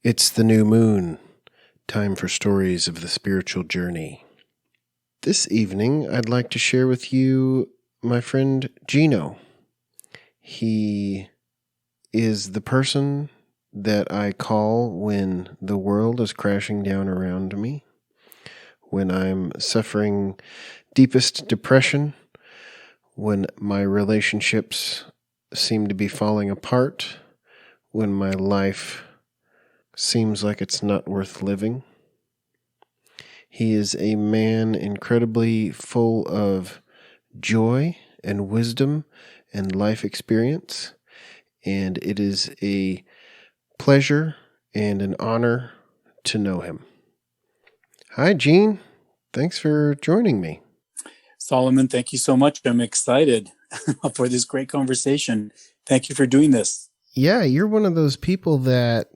It's the new moon, time for stories of the spiritual journey. This evening, I'd like to share with you my friend Geno. He is the person that I call when the world is crashing down around me, when I'm suffering deepest depression, when my relationships seem to be falling apart, when my life seems like it's not worth living. He is a man incredibly full of joy and wisdom and life experience, and it is a pleasure and an honor to know him. Hi, Gene. Thanks for joining me. Solomon, thank you so much. I'm excited for this great conversation. Thank you for doing this. Yeah, you're one of those people that,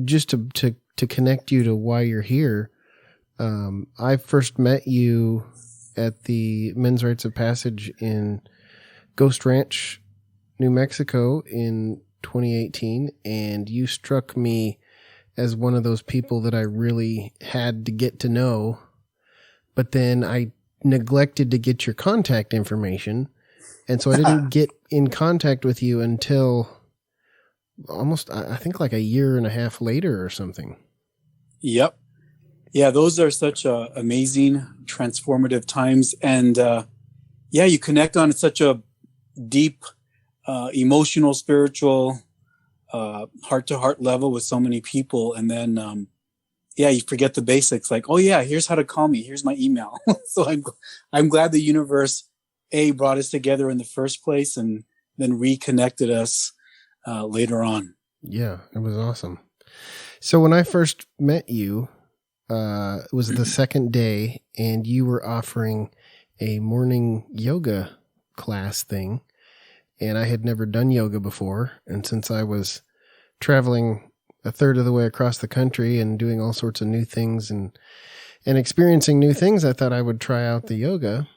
just to connect you to why you're here, I first met you at the Men's Rites of Passage in Ghost Ranch, New Mexico in 2018, and you struck me as one of those people that I really had to get to know, but then I neglected to get your contact information, and so I didn't get in contact with you until almost, I think, like a year and a half later or something. Yep. Yeah, those are such amazing, transformative times. And you connect on such a deep, emotional, spiritual, heart-to-heart level with so many people. And then, you forget the basics. Like, oh, yeah, here's how to call me. Here's my email. So I'm glad the universe, brought us together in the first place and then reconnected us later on. Yeah, it was awesome. So when I first met you, it was the second day, and you were offering a morning yoga class thing, and I had never done yoga before, and since I was traveling a third of the way across the country and doing all sorts of new things and experiencing new things, I thought I would try out the yoga.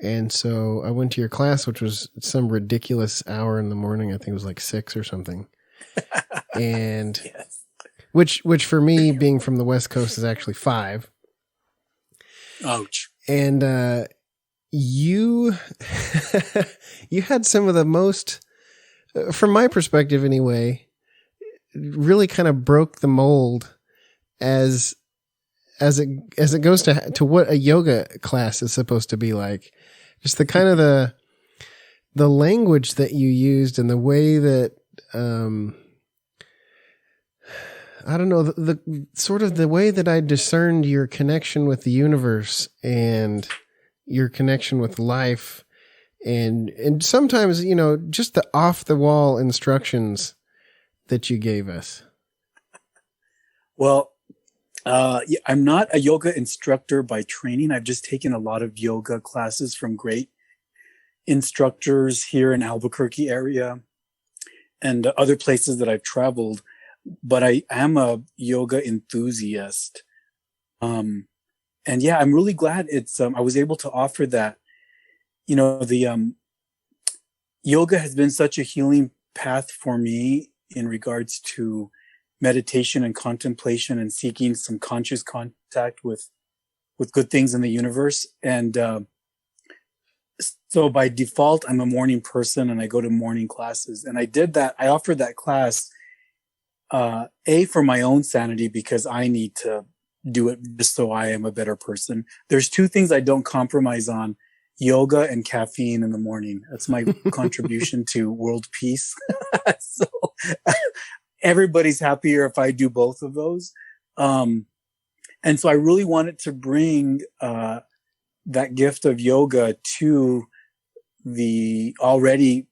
And so I went to your class, which was some ridiculous hour in the morning. I think it was like 6 or something. And Yes. which for me, being from the West Coast, is actually 5. Ouch. And you you had some of the most, from my perspective anyway, really kind of broke the mold as it goes to what a yoga class is supposed to be like. Just the kind of the language that you used and the way that, I don't know, the sort of the way that I discerned your connection with the universe and your connection with life, and sometimes, just the off the wall instructions that you gave us. Well, I'm not a yoga instructor by training. I've just taken a lot of yoga classes from great instructors here in Albuquerque area and other places that I've traveled. But I am a yoga enthusiast. I'm really glad I was able to offer that. The yoga has been such a healing path for me in regards to meditation and contemplation and seeking some conscious contact with good things in the universe. And so by default, I'm a morning person and I go to morning classes. And I offered that class, for my own sanity, because I need to do it just so I am a better person. There's 2 things I don't compromise on: yoga and caffeine in the morning. That's my contribution to world peace. So everybody's happier if I do both of those. And so I really wanted to bring that gift of yoga to the already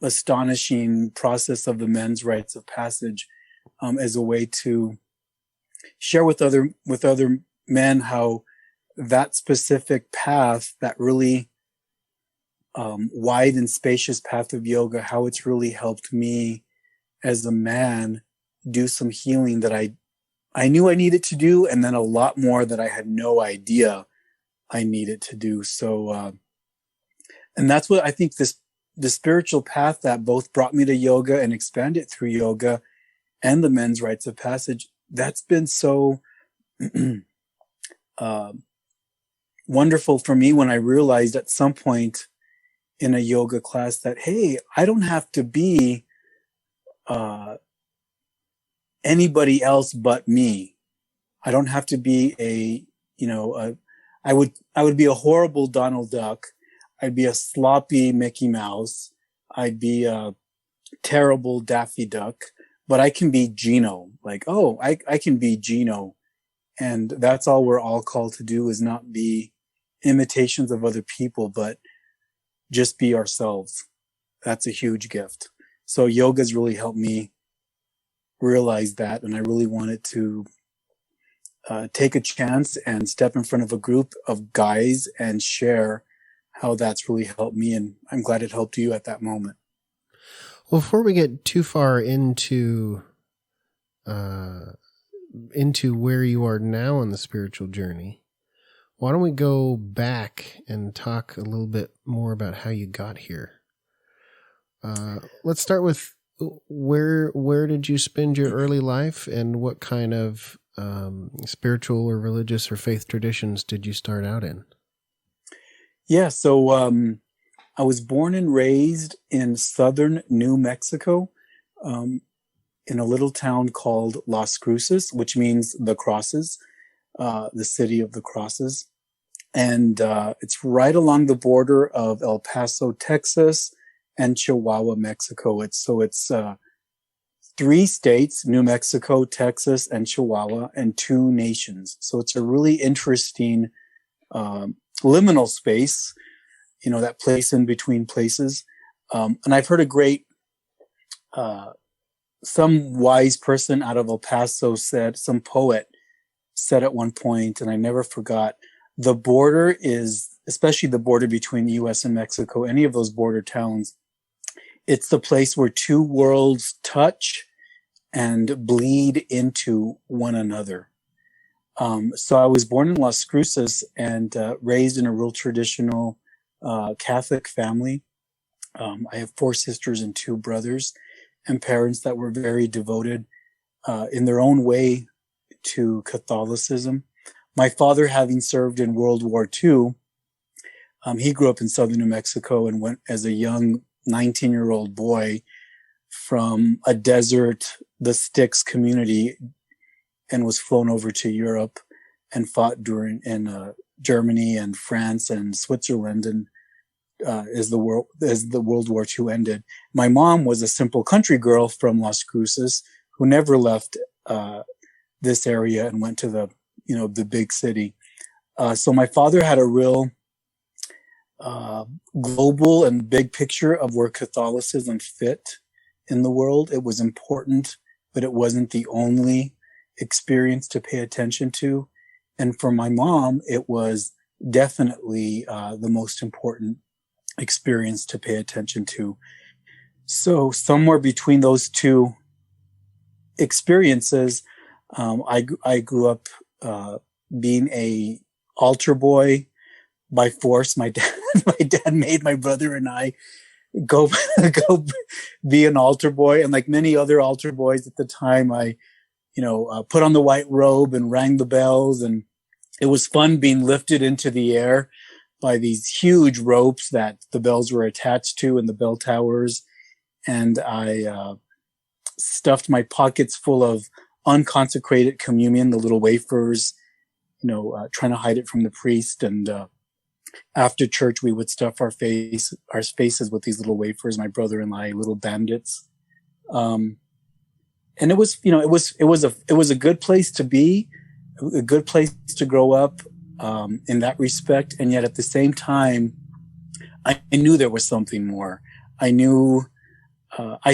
astonishing process of the Men's Rites of Passage, as a way to share with other men how that specific path, that really wide and spacious path of yoga, how it's really helped me as a man do some healing that I knew I needed to do, and then a lot more that I had no idea I needed to do. So, and that's what I think the spiritual path that both brought me to yoga and expanded through yoga and the men's rites of passage, that's been so wonderful for me when I realized at some point in a yoga class that, hey, I don't have to be anybody else but me. I don't have to be I would be a horrible Donald Duck. I'd be a sloppy Mickey Mouse. I'd be a terrible Daffy Duck, but I can be Geno. Like, oh, I can be Geno. And that's all we're all called to do, is not be imitations of other people, but just be ourselves. That's a huge gift. So yoga's really helped me realize that. And I really wanted to take a chance and step in front of a group of guys and share how that's really helped me. And I'm glad it helped you at that moment. Well, before we get too far into where you are now on the spiritual journey, why don't we go back and talk a little bit more about how you got here? Let's start with where did you spend your early life, and what kind of spiritual or religious or faith traditions did you start out in? Yeah, so I was born and raised in southern New Mexico, in a little town called Las Cruces, which means the crosses, the city of the crosses. And it's right along the border of El Paso, Texas, and Chihuahua, Mexico. It's 3 states, New Mexico, Texas, and Chihuahua, and 2 nations. So it's a really interesting liminal space, that place in between places. And I've heard a great, some wise person out of El Paso said, some poet said at one point, and I never forgot, the border is, especially the border between the U.S. and Mexico, any of those border towns, it's the place where 2 worlds touch and bleed into one another. So I was born in Las Cruces and raised in a real traditional Catholic family. I have 4 sisters and 2 brothers, and parents that were very devoted in their own way to Catholicism. My father, having served in World War II, he grew up in southern New Mexico and went as a young 19-year-old boy from a desert, the Sticks community, and was flown over to Europe and fought in Germany and France and Switzerland, and as the World War II ended. My mom was a simple country girl from Las Cruces who never left this area and went to the big city. So my father had a real global and big picture of where Catholicism fit in the world. It was important, but it wasn't the only experience to pay attention to. And for my mom, it was definitely the most important experience to pay attention to. So somewhere between those 2 experiences, I grew up being a altar boy by force. My dad made my brother and I go be an altar boy, and like many other altar boys at the time, I put on the white robe and rang the bells, and it was fun being lifted into the air by these huge ropes that the bells were attached to in the bell towers. And I stuffed my pockets full of unconsecrated communion, the little wafers, trying to hide it from the priest. And after church, we would stuff our faces with these little wafers, my brother and I, little bandits. And it was, it was a good place to be, a good place to grow up, in that respect. And yet at the same time, I knew there was something more. I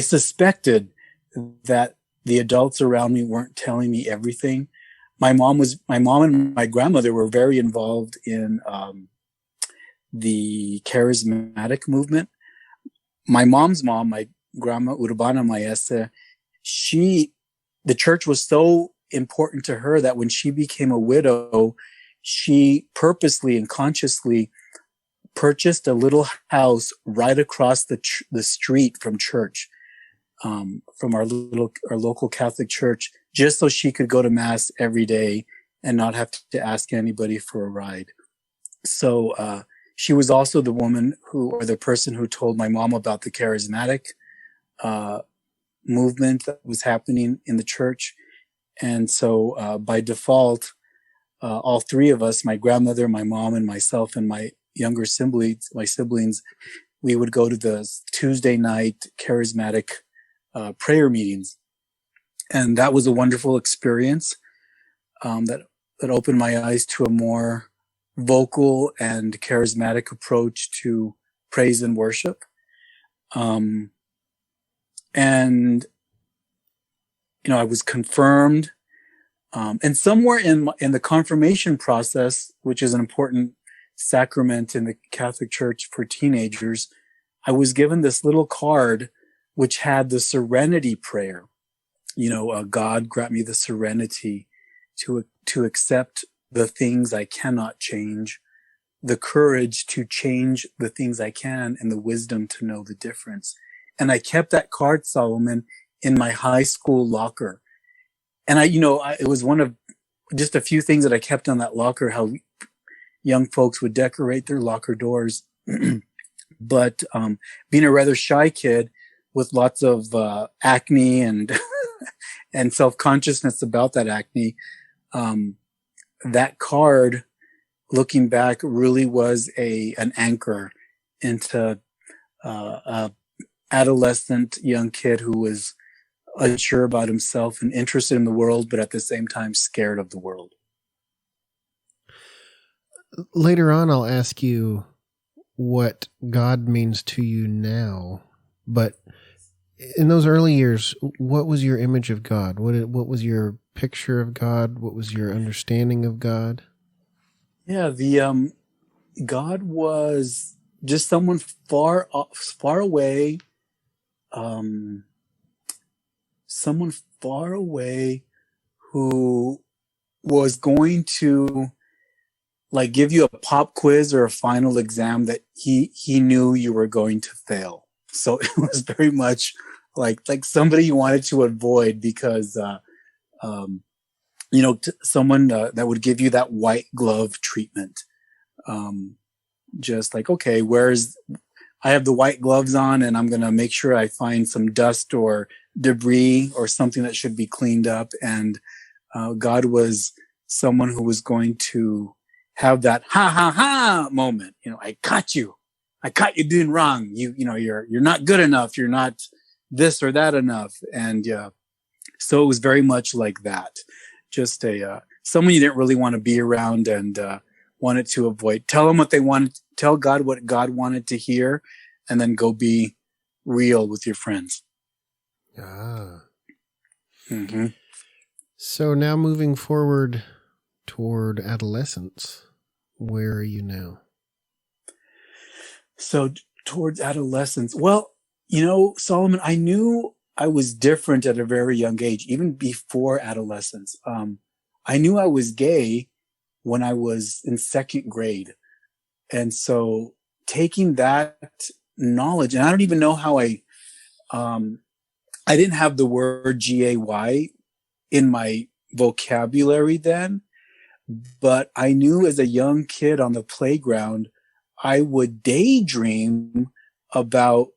suspected that the adults around me weren't telling me everything. My mom and my grandmother were very involved in, the charismatic movement. My mom's mom, my grandma Urbana Maese, the church was so important to her that when she became a widow, she purposely and consciously purchased a little house right across the street from church. from our local Catholic church, just so she could go to mass every day and not have to ask anybody for a ride. So she was also the woman or the person who told my mom about the charismatic movement that was happening in the church. And so by default, all three of us, my grandmother, my mom, and myself, and my younger siblings, we would go to the Tuesday night charismatic prayer meetings. And that was a wonderful experience that opened my eyes to a more vocal and charismatic approach to praise and worship. And, I was confirmed. And somewhere in the confirmation process, which is an important sacrament in the Catholic Church for teenagers, I was given this little card which had the Serenity Prayer. God grant me the serenity to accept the things I cannot change, the courage to change the things I can, and the wisdom to know the difference. And I kept that card, Solomon, in my high school locker. And it was one of just a few things that I kept on that locker, how young folks would decorate their locker doors. But being a rather shy kid with lots of acne and and self-consciousness about that acne, that card, looking back, really was an anchor into a adolescent young kid who was unsure about himself and interested in the world, but at the same time scared of the world. Later on, I'll ask you what God means to you now, but in those early years, what was your image of God? What was your picture of God? What was your understanding of God? Yeah, God was just someone far away, someone far away who was going to give you a pop quiz or a final exam that he knew you were going to fail. So it was very much like somebody you wanted to avoid because, someone that would give you that white glove treatment. Just like, okay, I have the white gloves on and I'm going to make sure I find some dust or debris or something that should be cleaned up. And God was someone who was going to have that ha ha ha moment. I caught you doing wrong. You're not good enough. You're not this or that enough. And so it was very much like that. Just someone you didn't really want to be around and wanted to avoid. Tell them what they wanted. Tell God what God wanted to hear, and then go be real with your friends. Ah. Mm-hmm. So now moving forward toward adolescence, where are you now? So towards adolescence, well, Solomon, I knew I was different at a very young age, even before adolescence. I knew I was gay when I was in second grade. And so taking that knowledge, and I don't even know how I didn't have the word GAY in my vocabulary then, but I knew as a young kid on the playground, I would daydream about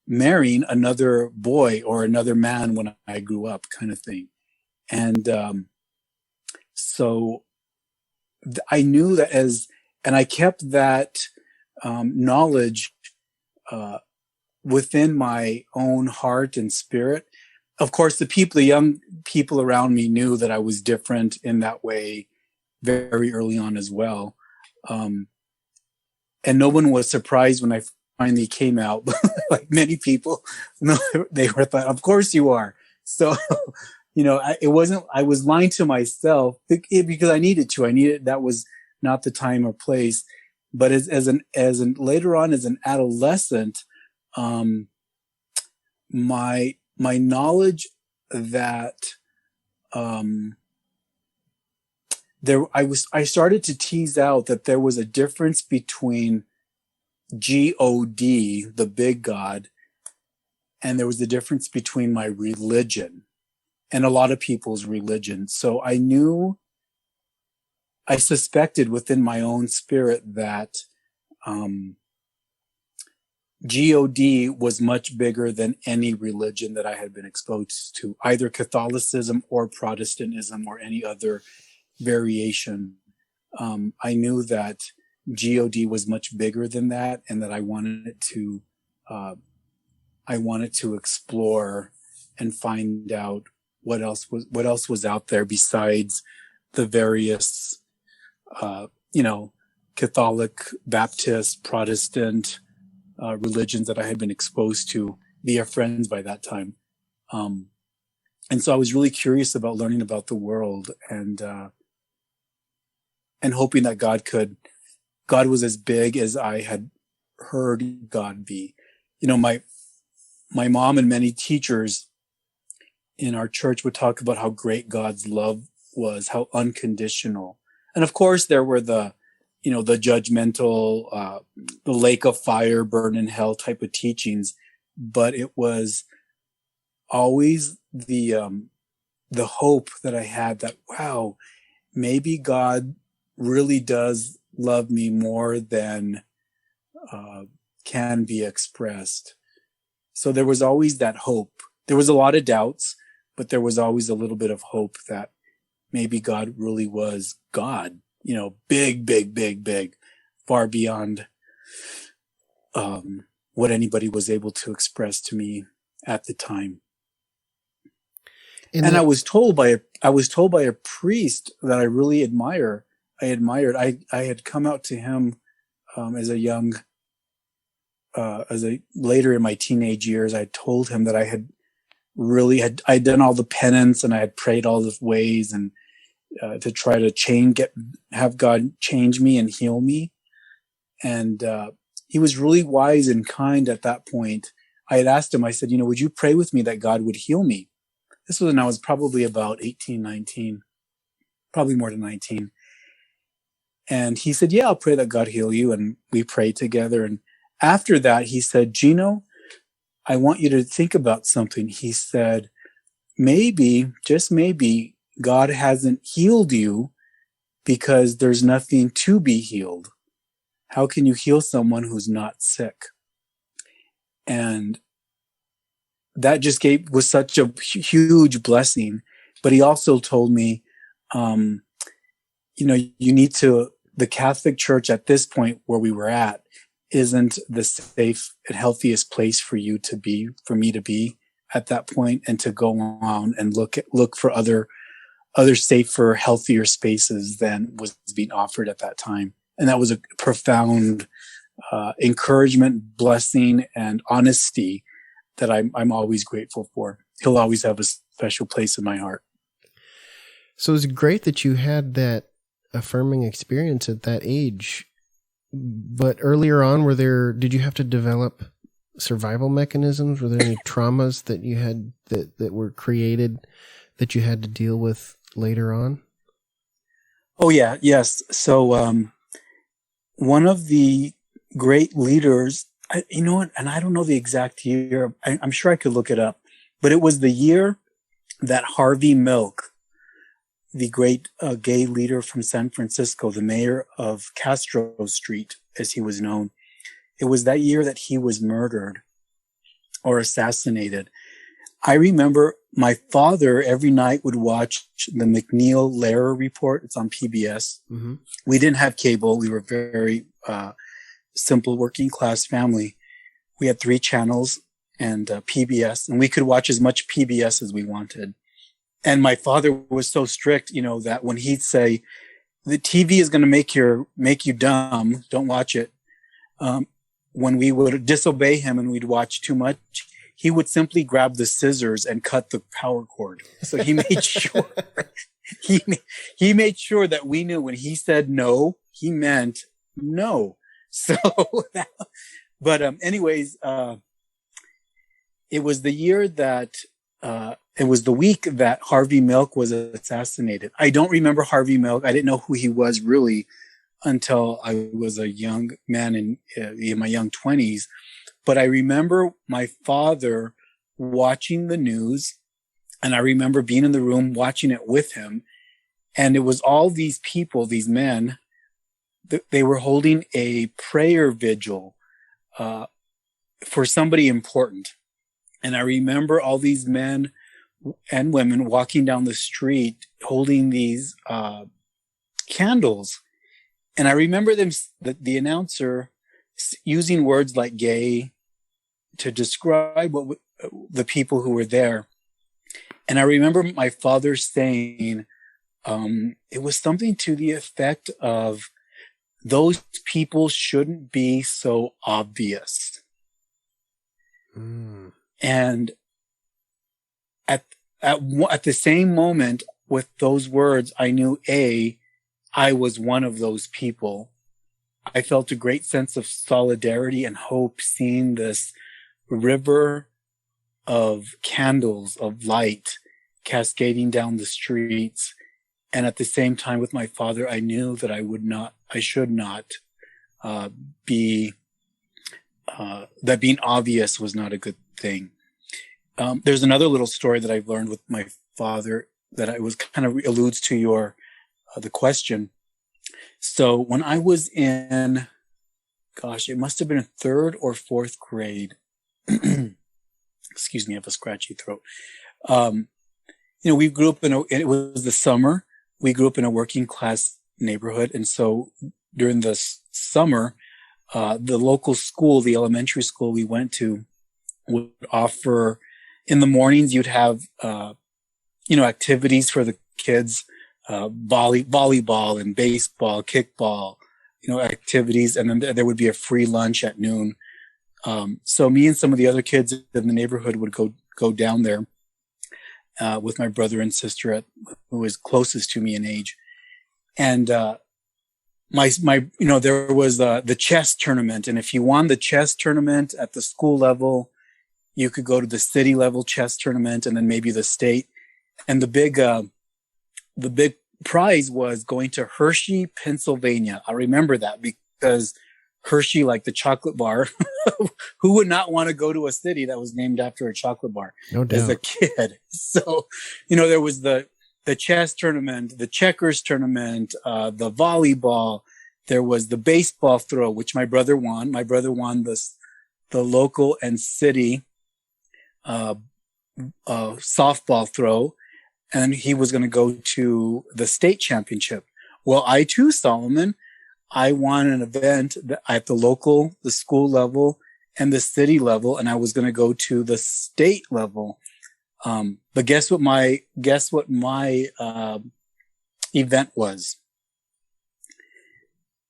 marrying another boy or another man when I grew up, kind of thing. And so I knew that and I kept that knowledge within my own heart and spirit. Of course, the young people around me knew that I was different in that way very early on as well. And no one was surprised when I finally came out. Like many people, they were thought, of course you are. So, it wasn't, I was lying to myself because I needed to. That was not the time or place. But later on as an adolescent, my knowledge that I started to tease out that there was a difference between God, the big God, and there was the difference between my religion and a lot of people's religion. So I suspected within my own spirit that God was much bigger than any religion that I had been exposed to, either Catholicism or Protestantism or any other variation. I knew that God was much bigger than that, and that I wanted to explore and find out what else was out there besides the various, Catholic, Baptist, Protestant religions that I had been exposed to via friends by that time. And so I was really curious about learning about the world and hoping that God was as big as I had heard God be. My mom and many teachers in our church would talk about how great God's love was, how unconditional. And of course there were the judgmental, the lake of fire, burn in hell type of teachings, but it was always the hope that I had that, wow, maybe God really does love me more than can be expressed. So there was always that hope. There was a lot of doubts, but there was always a little bit of hope that maybe God really was God. Big, big, big, big, far beyond what anybody was able to express to me at the time. And I was told by a priest that I really admired. I had come out to him later in my teenage years. I told him that I had I'd done all the penance and I had prayed all the ways and to try to have God change me and heal me. And he was really wise and kind at that point. I had asked him, I said, would you pray with me that God would heal me? This was when I was probably about 18, 19, probably more than 19. And he said, yeah, I'll pray that God heal you. And we prayed together. And after that, he said, Geno, I want you to think about something. He said, maybe, just maybe, God hasn't healed you because there's nothing to be healed. How can you heal someone who's not sick? And that just was such a huge blessing. But he also told me, you need to, the Catholic Church at this point where we were at isn't the safe and healthiest place for me to be at that point, and to go on and look for other safer, healthier spaces than was being offered at that time. And that was a profound encouragement, blessing, and honesty that I'm always grateful for. He'll always have a special place in my heart. So it's great that you had that affirming experience at that age. But earlier on, did you have to develop survival mechanisms? Were there any traumas that you had that were created that you had to deal with later on? Oh yeah, yes. So one of the great leaders, and I don't know the exact year. I'm sure I could look it up, but it was the year that Harvey Milk, the great gay leader from San Francisco, the mayor of Castro Street, as he was known, it was that year that he was murdered or assassinated. I remember my father every night would watch the McNeil-Lehrer report. It's on PBS. Mm-hmm. We didn't have cable. We were very simple working class family. We had 3 channels and PBS, and we could watch as much PBS as we wanted. And my father was so strict, that when he'd say, the TV is going to make you dumb, don't watch it. When we would disobey him and we'd watch too much, he would simply grab the scissors and cut the power cord. So he made sure he made sure that we knew when he said no, he meant no. So, anyways, it was the year that it was the week that Harvey Milk was assassinated. I don't remember Harvey Milk. I didn't know who he was really until I was a young man in my young 20s. But I remember my father watching the news, and I remember being in the room watching it with him. And it was all these people, these men, they were holding a prayer vigil for somebody important. And I remember all these men and women walking down the street holding these candles. And I remember them, the announcer, using words like gay to describe the people who were there. And I remember my father saying, it was something to the effect of, those people shouldn't be so obvious. And at the same moment with those words, I knew I was one of those people. I felt a great sense of solidarity and hope seeing this river of candles, of light cascading down the streets. And at the same time with my father, I knew that I should not be, that being obvious was not a good thing. There's another little story that I've learned with my father that I was kind of alludes to the question. So when I was in, it must have been a third or fourth grade. Excuse me, I have a scratchy throat. We grew up it was the summer. We grew up in a working class neighborhood. And so during the summer, the local school, the elementary school we went to, would offer, in the mornings, you'd have, activities for the kids, volleyball and baseball, kickball, activities. And then there would be a free lunch at noon. So me and some of the other kids in the neighborhood would go down there, with my brother and sister who was closest to me in age. And, there was the chess tournament. And if you won the chess tournament at the school level, you could go to the city level chess tournament and then maybe the state. And the big prize was going to Hershey, Pennsylvania. I remember that because Hershey, like the chocolate bar, who would not want to go to a city that was named after a chocolate bar? No doubt. As a kid. So, there was the chess tournament, the checkers tournament, the volleyball. There was the baseball throw, which my brother won. My brother won the local and city softball throw, and he was going to go to the state championship. Well, I too, Solomon, I won an event at the school level and the city level, and I was going to go to the state level. But guess what my event was?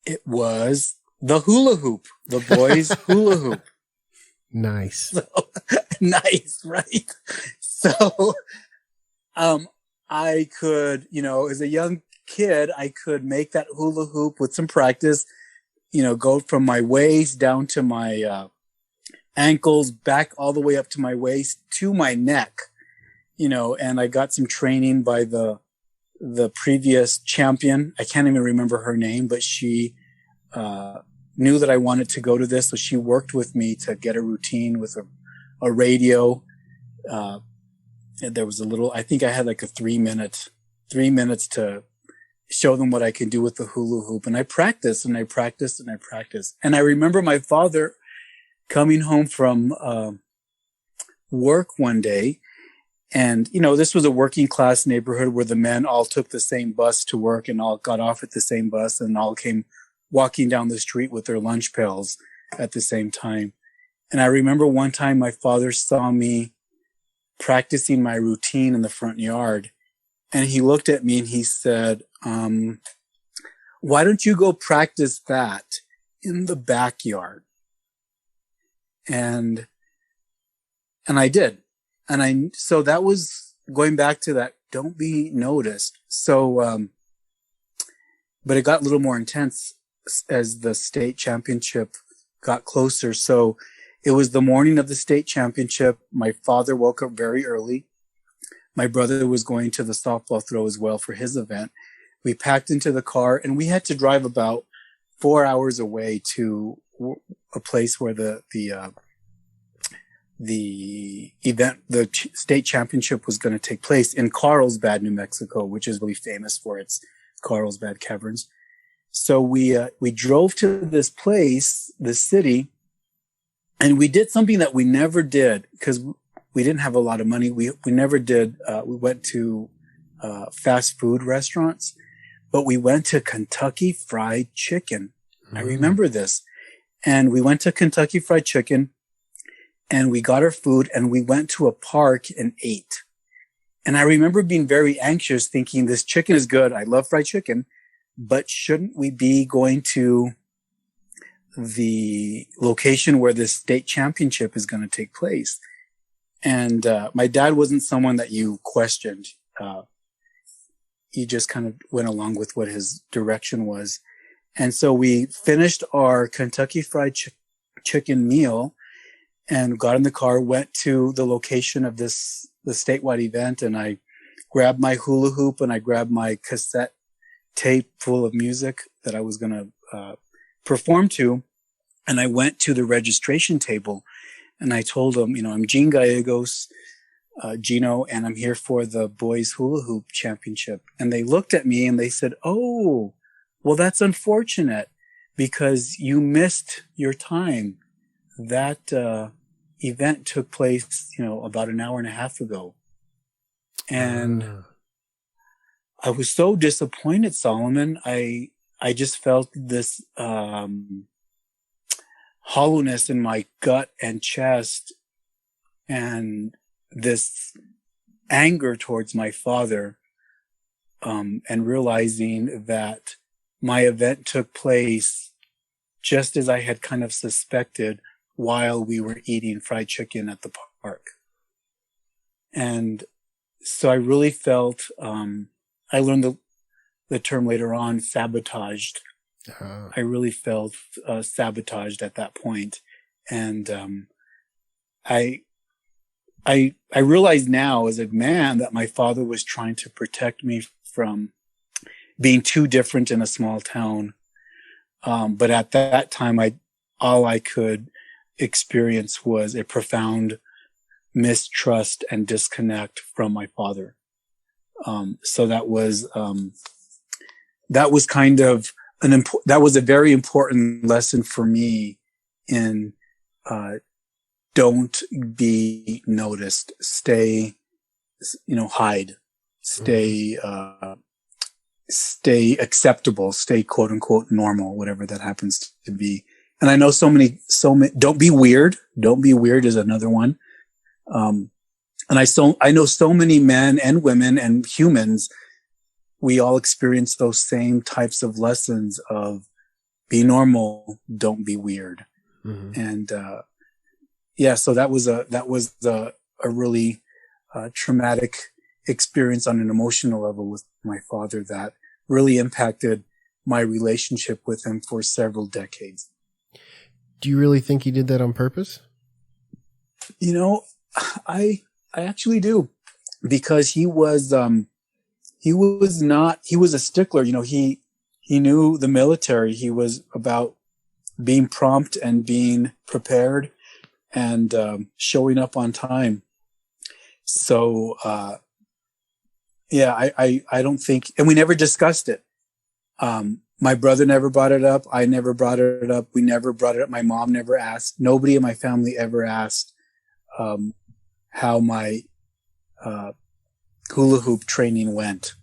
It was the hula hoop, the boys hula hoop. Nice. So, nice, right? So, I could, as a young kid, I could make that hula hoop with some practice, go from my waist down to my ankles, back all the way up to my waist to my neck, and I got some training by the previous champion. I can't even remember her name, but she knew that I wanted to go to this. So she worked with me to get a routine with a radio. And there was I think I had like a 3 minutes to show them what I could do with the hula hoop. And I practiced and I practiced and I practiced. And I remember my father coming home from work one day. And, this was a working class neighborhood where the men all took the same bus to work and all got off at the same bus and all came walking down the street with their lunch pails at the same time. And I remember one time my father saw me practicing my routine in the front yard. And he looked at me and he said, why don't you go practice that in the backyard? And I did. So that was going back to that, don't be noticed. So, but it got a little more intense as the state championship got closer. So it was the morning of the state championship. My father woke up very early. My brother was going to the softball throw as well for his event. We packed into the car and we had to drive about 4 hours away to a place where the the event, the state championship was going to take place in Carlsbad, New Mexico, which is really famous for its Carlsbad Caverns. So we drove to this place, this city, and we did something that we never did because we didn't have a lot of money. We never did. We went to fast food restaurants, but we went to Kentucky Fried Chicken. I remember this. And we went to Kentucky Fried Chicken and we got our food and we went to a park and ate. And I remember being very anxious thinking this chicken is good. I love fried chicken, but shouldn't we be going to the location where the state championship is going to take place? And my dad wasn't someone that you questioned. He just kind of went along with what his direction was. And so we finished our Kentucky Fried Chicken meal and got in the car, went to the location of the statewide event, and I grabbed my hula hoop and I grabbed my cassette tape full of music that I was going to perform to. And I went to the registration table and I told them, I'm Gene Gallegos, Geno, and I'm here for the boys hula hoop championship. And they looked at me and they said, "Oh, well, that's unfortunate because you missed your time. That event took place, about an hour and a half ago." And I was so disappointed, Solomon. I just felt this hollowness in my gut and chest and this anger towards my father, and realizing that my event took place just as I had kind of suspected while we were eating fried chicken at the park. And so I really felt, I learned the term later on, sabotaged. I really felt sabotaged at that point. And I realize now as a man that my father was trying to protect me from being too different in a small town. But at that time, all I could experience was a profound mistrust and disconnect from my father. So that was kind of that was a very important lesson for me in, don't be noticed, stay, hide, stay acceptable, stay quote unquote normal, whatever that happens to be. And I know so many, don't be weird. Don't be weird is another one. And I know so many men and women and humans, we all experience those same types of lessons of be normal, don't be weird. Mm-hmm. And, so that was a really traumatic experience on an emotional level with my father that really impacted my relationship with him for several decades. Do you really think he did that on purpose? I actually do, because he was a stickler. He knew the military. He was about being prompt and being prepared and showing up on time. So, I don't think, and we never discussed it. My brother never brought it up. I never brought it up. We never brought it up. My mom never asked. Nobody in my family ever asked how my hula hoop training went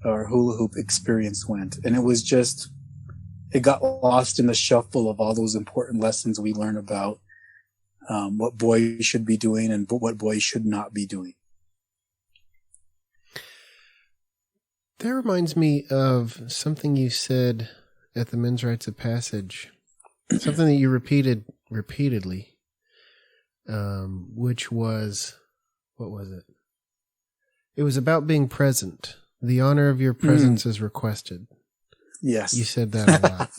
or hula hoop experience went. And it got lost in the shuffle of all those important lessons we learn about what boys should be doing and what boys should not be doing. That reminds me of something you said at the Men's Rites of Passage, something that you repeated repeatedly, which was, what was it? It was about being present. The honor of your presence is requested. Yes. You said that a lot.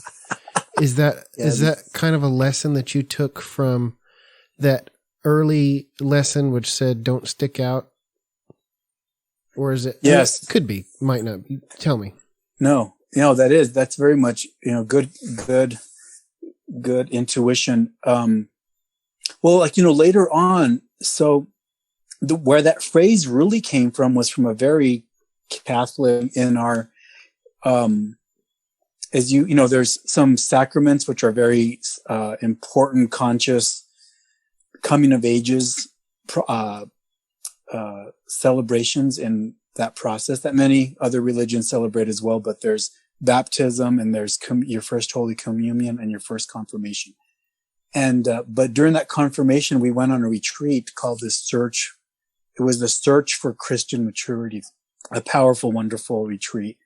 Is that kind of a lesson that you took from that early lesson which said don't stick out? Or is it? Yes. It could be. Might not be. Tell me. No, that's very much, good intuition. Well, like, later on, so where that phrase really came from was from a very Catholic in our, as there's some sacraments which are very important, conscious, coming of ages celebrations in that process that many other religions celebrate as well. But there's baptism, and there's your first Holy Communion and your first confirmation. And but during that confirmation, we went on a retreat called the Search. It was the Search for Christian Maturity, a powerful, wonderful retreat.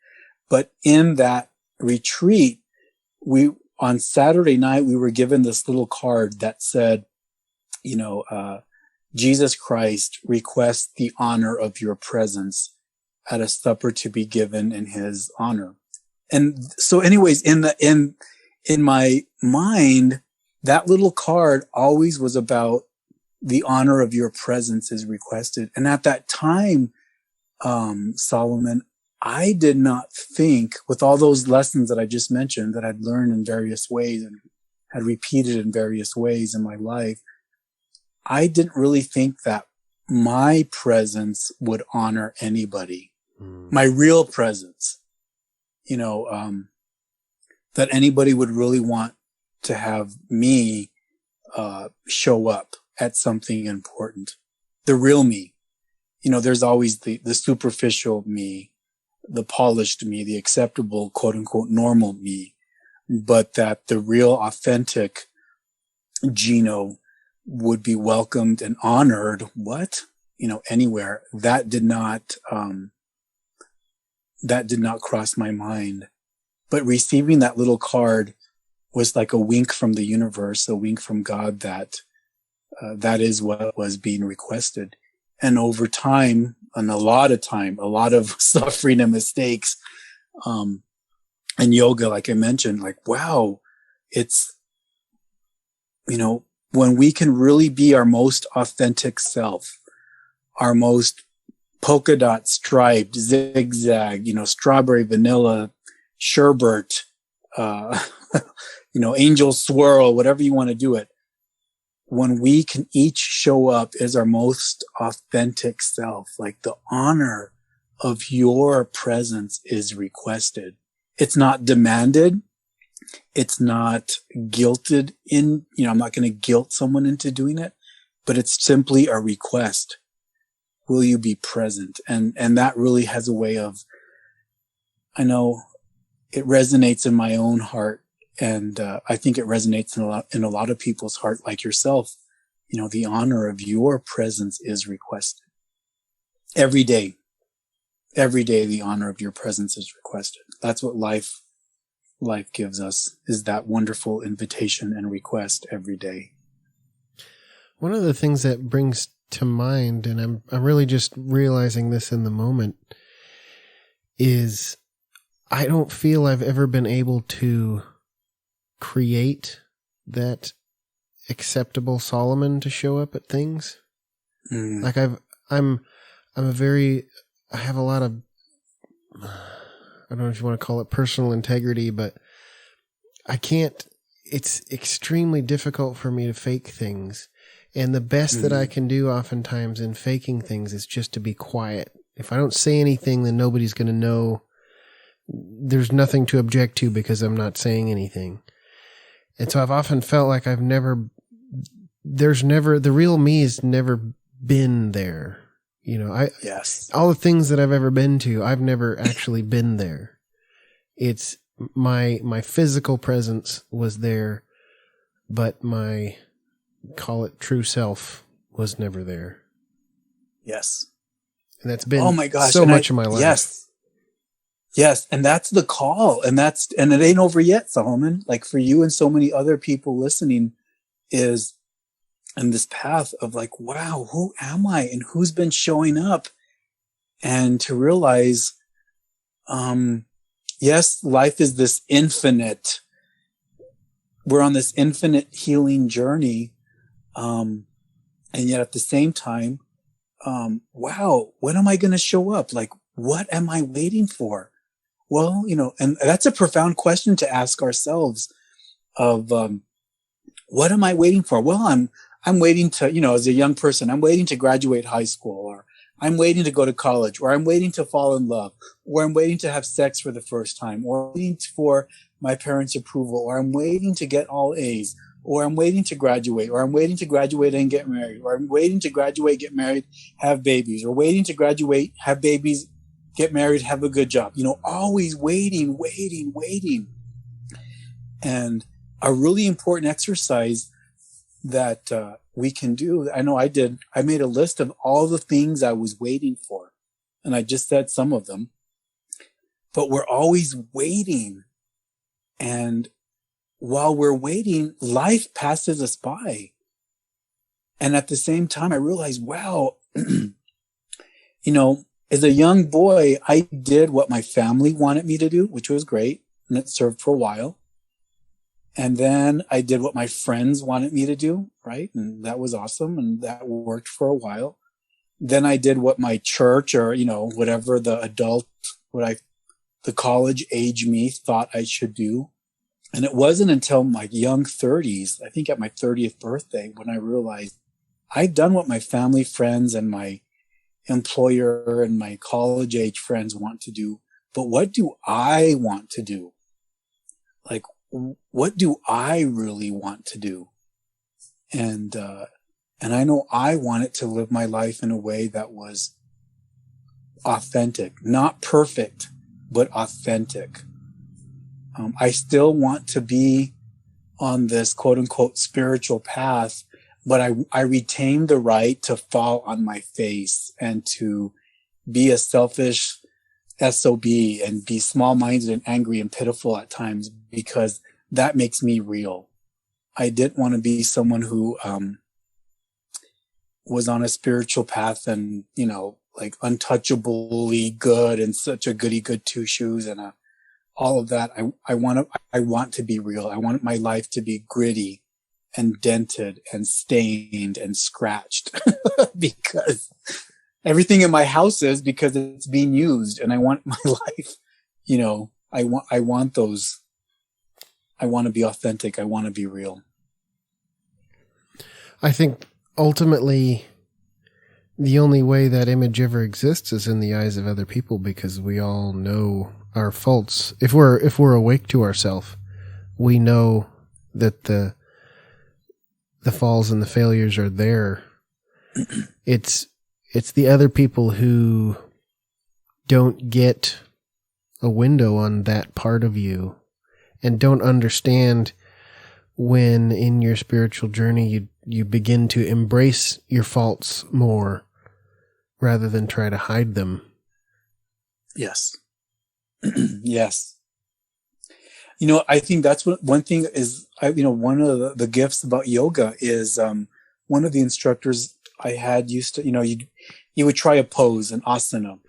But in that retreat, on Saturday night, we were given this little card that said, Jesus Christ requests the honor of your presence at a supper to be given in his honor. And so anyways, in my mind, that little card always was about the honor of your presence is requested. And at that time, Solomon, I did not think, with all those lessons that I just mentioned that I'd learned in various ways and had repeated in various ways in my life, I didn't really think that my presence would honor anybody. My real presence, that anybody would really want to have me show up at something important. The real me. There's always the superficial me, the polished me, the acceptable, quote unquote, normal me. But that the real authentic Geno would be welcomed and honored. Anywhere. That did not cross my mind. But receiving that little card was like a wink from the universe, a wink from God that is what was being requested. And over time, and a lot of suffering and mistakes, and yoga, like I mentioned, like, wow, it's, when we can really be our most authentic self, our most polka dot striped, zigzag, strawberry, vanilla, sherbet, angel swirl, whatever you want to do it. When we can each show up as our most authentic self, like the honor of your presence is requested. It's not demanded. It's not guilted in, I'm not going to guilt someone into doing it, but it's simply a request. Will you be present? And that really has a way of, I know it resonates in my own heart. And I think it resonates in a lot of people's heart, like yourself. The honor of your presence is requested. Every day, the honor of your presence is requested. That's what life gives us, is that wonderful invitation and request every day. One of the things that brings to mind, and I'm really just realizing this in the moment, is I don't feel I've ever been able to create that acceptable Solomon to show up at things. Like I have a lot of, I don't know if you want to call it personal integrity, but it's extremely difficult for me to fake things. And the best that I can do oftentimes in faking things is just to be quiet. If I don't say anything, then nobody's going to know. There's nothing to object to because I'm not saying anything. And so I've often felt like the real me has never been there. Yes. All the things that I've ever been to, I've never actually been there. It's my physical presence was there, but my, call it true self, was never there. Yes. And that's been much of my life. Yes. Yes. And that's the call. And it ain't over yet, Solomon. Like for you and so many other people listening, is in this path of like, wow, who am I and who's been showing up? And to realize, yes, life is this infinite. We're on this infinite healing journey. And yet at the same time, wow, when am I going to show up? Like, what am I waiting for? Well, and that's a profound question to ask ourselves of, what am I waiting for? Well, I'm waiting to, as a young person, I'm waiting to graduate high school, or I'm waiting to go to college, or I'm waiting to fall in love, or I'm waiting to have sex for the first time, or I'm waiting for my parents' approval, or I'm waiting to get all A's, or I'm waiting to graduate, or I'm waiting to graduate and get married, or I'm waiting to graduate, get married, have babies, or waiting to graduate, have babies, get married, have a good job. Always waiting. And a really important exercise that we can do, I know I did, I made a list of all the things I was waiting for. And I just said some of them. But we're always waiting. And while we're waiting, life passes us by. And at the same time, I realized, wow, as a young boy, I did what my family wanted me to do, which was great. And it served for a while. And then I did what my friends wanted me to do, right? And that was awesome. And that worked for a while. Then I did what my church or, whatever the adult, the college age me thought I should do. And it wasn't until my young 30s, I think at my 30th birthday, when I realized I'd done what my family, friends, and my employer and my college age friends want to do. But what do I want to do? Like, what do I really want to do? And I know I wanted to live my life in a way that was authentic, not perfect, but authentic. I still want to be on this quote unquote spiritual path, but I retain the right to fall on my face and to be a selfish SOB and be small-minded and angry and pitiful at times, because that makes me real. I didn't want to be someone who was on a spiritual path and, like untouchably good and such a goody good two shoes and all of that. I want to be real. I want my life to be gritty and dented and stained and scratched because everything in my house is, because it's being used, and I want my life, I want those. I want to be authentic. I want to be real. I think ultimately the only way that image ever exists is in the eyes of other people, because we all know our faults. If we're awake to ourselves, we know that the falls and the failures are there. It's the other people who don't get a window on that part of you and don't understand when in your spiritual journey you begin to embrace your faults more rather than try to hide them. Yes. Yes. I think that's what one thing is, one of the gifts about yoga is, one of the instructors I had used to, you would try a pose, an asana,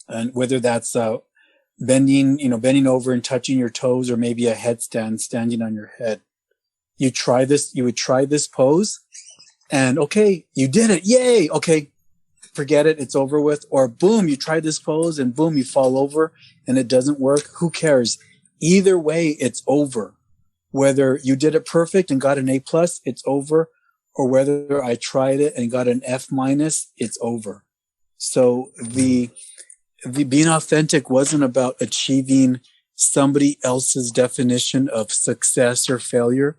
and whether that's, bending over and touching your toes, or maybe a headstand standing on your head. You would try this pose, and okay, you did it. Yay. Okay. Forget it. It's over with. Or boom, you try this pose and boom, you fall over and it doesn't work. Who cares? Either way, it's over. Whether you did it perfect and got an A+, it's over. Or whether I tried it and got an F-, it's over. So the being authentic wasn't about achieving somebody else's definition of success or failure.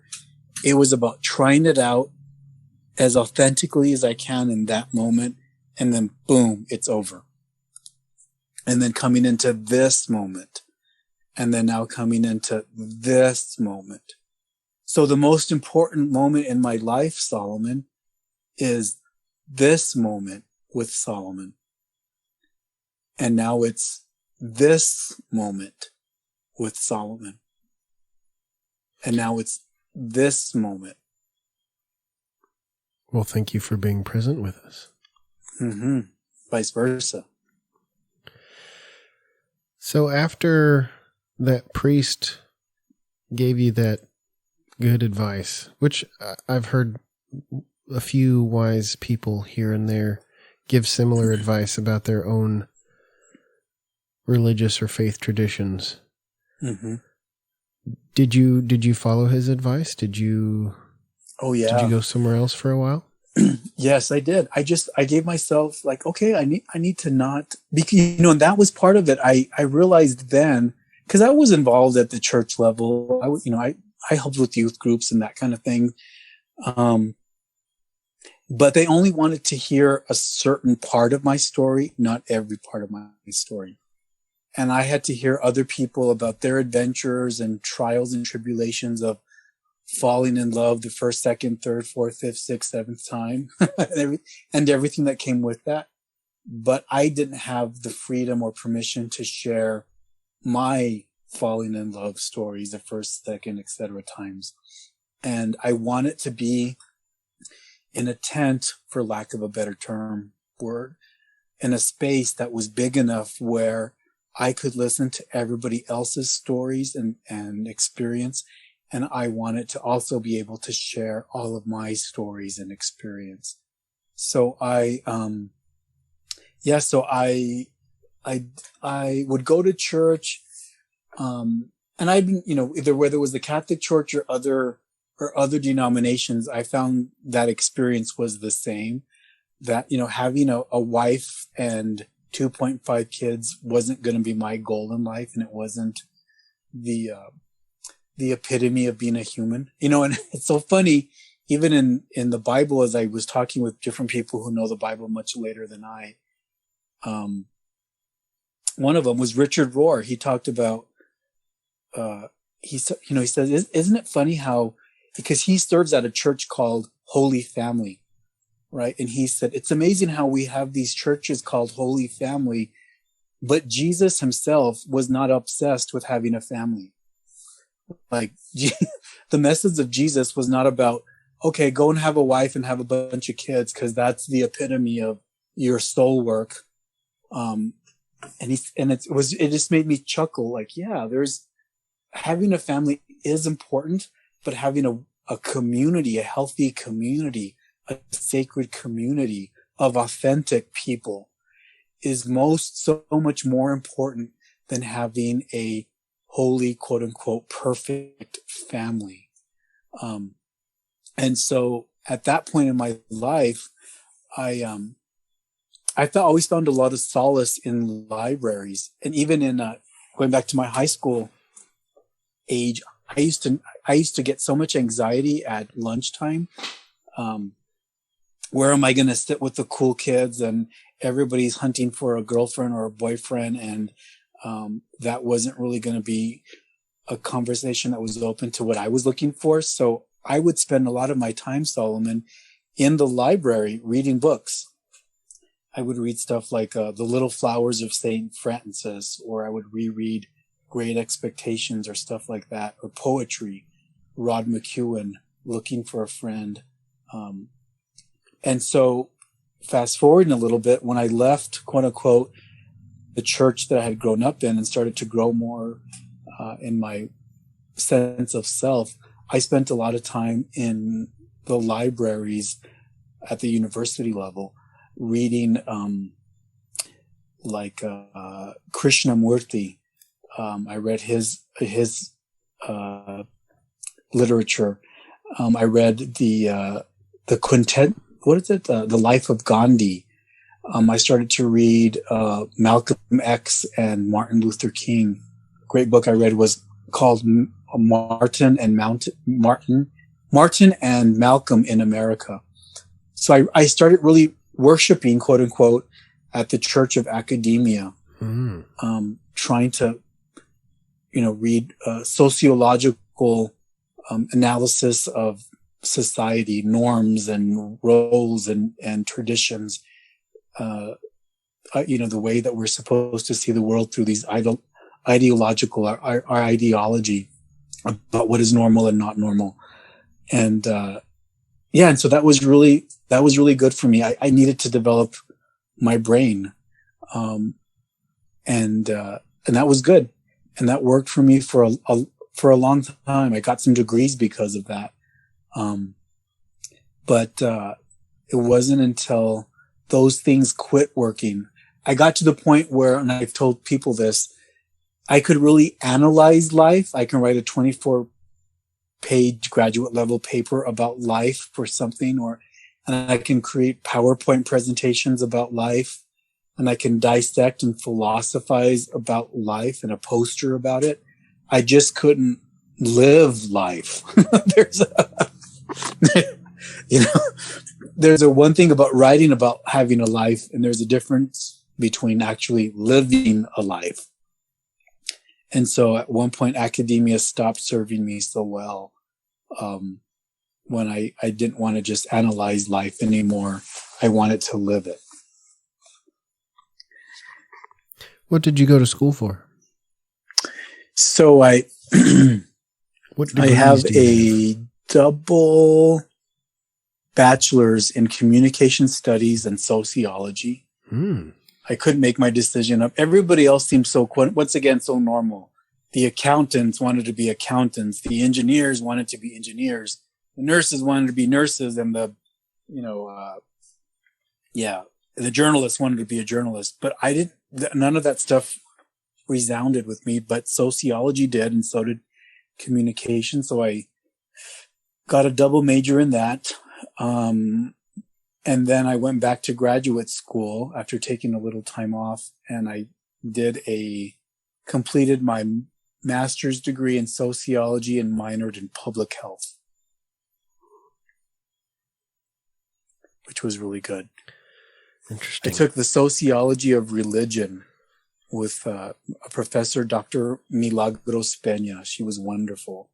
It was about trying it out as authentically as I can in that moment. And then boom, it's over. And then coming into this moment. And then now coming into this moment. So the most important moment in my life, Solomon, is this moment with Solomon. And now it's this moment with Solomon. And now it's this moment. Well, thank you for being present with us. Mm-hmm. Vice versa. So after that priest gave you that good advice, which I've heard a few wise people here and there give similar advice about their own religious or faith traditions. Mm-hmm. Did you follow his advice? Did you? Oh Did you yeah. go somewhere else for a while? Yes, I did. I gave myself like, okay, I need to not, because, and that was part of it. I realized then, because I was involved at the church level. I helped with youth groups and that kind of thing. Um, but they only wanted to hear a certain part of my story, not every part of my story. And I had to hear other people about their adventures and trials and tribulations of falling in love the first, second, third, fourth, fifth, sixth, seventh time and everything that came with that. But I didn't have the freedom or permission to share my falling in love stories the first, second, etc. times. And I want it to be in a tent, for lack of a better term, word, in a space that was big enough where I could listen to everybody else's stories and experience. And I wanted to also be able to share all of my stories and experience. So I would go to church, and I've been, either whether it was the Catholic Church or other denominations, I found that experience was the same. That, having a wife and 2.5 kids wasn't going to be my goal in life, and it wasn't the epitome of being a human, and it's so funny, even in the Bible, as I was talking with different people who know the Bible much later than I, one of them was Richard Rohr. He talked about, he says, isn't it funny how, because he serves at a church called Holy Family, right? And he said, it's amazing how we have these churches called Holy Family, but Jesus himself was not obsessed with having a family. Like the message of Jesus was not about, okay, go and have a wife and have a bunch of kids, because that's the epitome of your soul work. It just made me chuckle. Like, yeah, having a family is important, but having a community, a healthy community, a sacred community of authentic people is so much more important than having a holy, quote unquote, perfect family. And so at that point in my life, I always found a lot of solace in libraries, and even in going back to my high school age, I used to get so much anxiety at lunchtime. Where am I going to sit with the cool kids, and everybody's hunting for a girlfriend or a boyfriend, and that wasn't really going to be a conversation that was open to what I was looking for. So I would spend a lot of my time, Solomon, in the library reading books. I would read stuff like The Little Flowers of St. Francis, or I would reread Great Expectations or stuff like that, or poetry, Rod McEwen, Looking for a Friend. And so fast forwarding a little bit, when I left, quote unquote, the church that I had grown up in and started to grow more in my sense of self, I spent a lot of time in the libraries at the university level reading Krishnamurti. I read his literature. I read the quintet. What is it? The Life of Gandhi. I started to read Malcolm X and Martin Luther King. Great book I read was called Martin and Malcolm in America. So I started really worshiping, quote unquote, at the Church of Academia, trying to, read sociological analysis of society, norms and roles and traditions, the way that we're supposed to see the world through these ideological, our ideology about what is normal and not normal. And, and so that was really good for me. I needed to develop my brain. And that was good. And that worked for me for a long time. I got some degrees because of that. But it wasn't until those things quit working. I got to the point where, and I've told people this, I could really analyze life. I can write a page graduate level paper about life for something, and I can create PowerPoint presentations about life, and I can dissect and philosophize about life and a poster about it. I just couldn't live life. There's a one thing about writing about having a life, and there's a difference between actually living a life. And so at one point, academia stopped serving me so well when I didn't want to just analyze life anymore. I wanted to live it. What did you go to school for? So I have a double bachelor's in communication studies and sociology. I couldn't make my decision up. Everybody else seemed so, once again, so normal. The accountants wanted to be accountants. The engineers wanted to be engineers. The nurses wanted to be nurses, and the journalists wanted to be a journalist. But I didn't. None of that stuff resounded with me. But sociology did, and so did communication. So I got a double major in that. And then I went back to graduate school after taking a little time off, and I completed my master's degree in sociology and minored in public health, which was really good. Interesting. I took the sociology of religion with a professor, Dr. Milagros Peña. She was wonderful.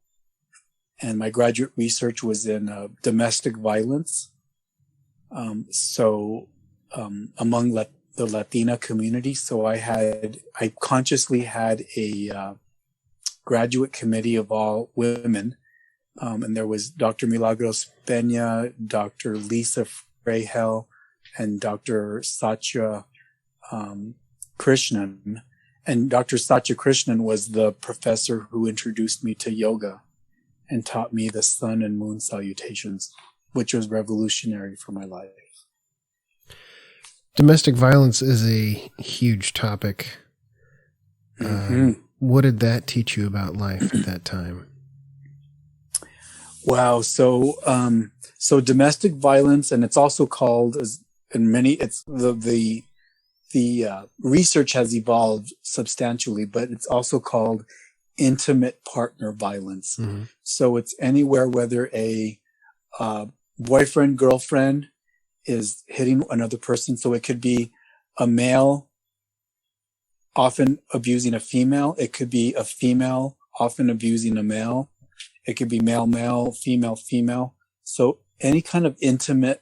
And my graduate research was in domestic violence. Among the Latina community. So I consciously had a graduate committee of all women. And there was Dr. Milagros Peña, Dr. Lisa Frahel, and Dr. Satya Krishnan. And Dr. Satya Krishnan was the professor who introduced me to yoga and taught me the sun and moon salutations, which was revolutionary for my life. Domestic violence is a huge topic. What did that teach you about life at that time? Wow. So domestic violence, and it's also called the research has evolved substantially, but it's also called intimate partner violence. Mm-hmm. So it's anywhere, whether a boyfriend, girlfriend is hitting another person. So it could be a male often abusing a female. It could be a female often abusing a male. It could be male, male, female, female. So any kind of in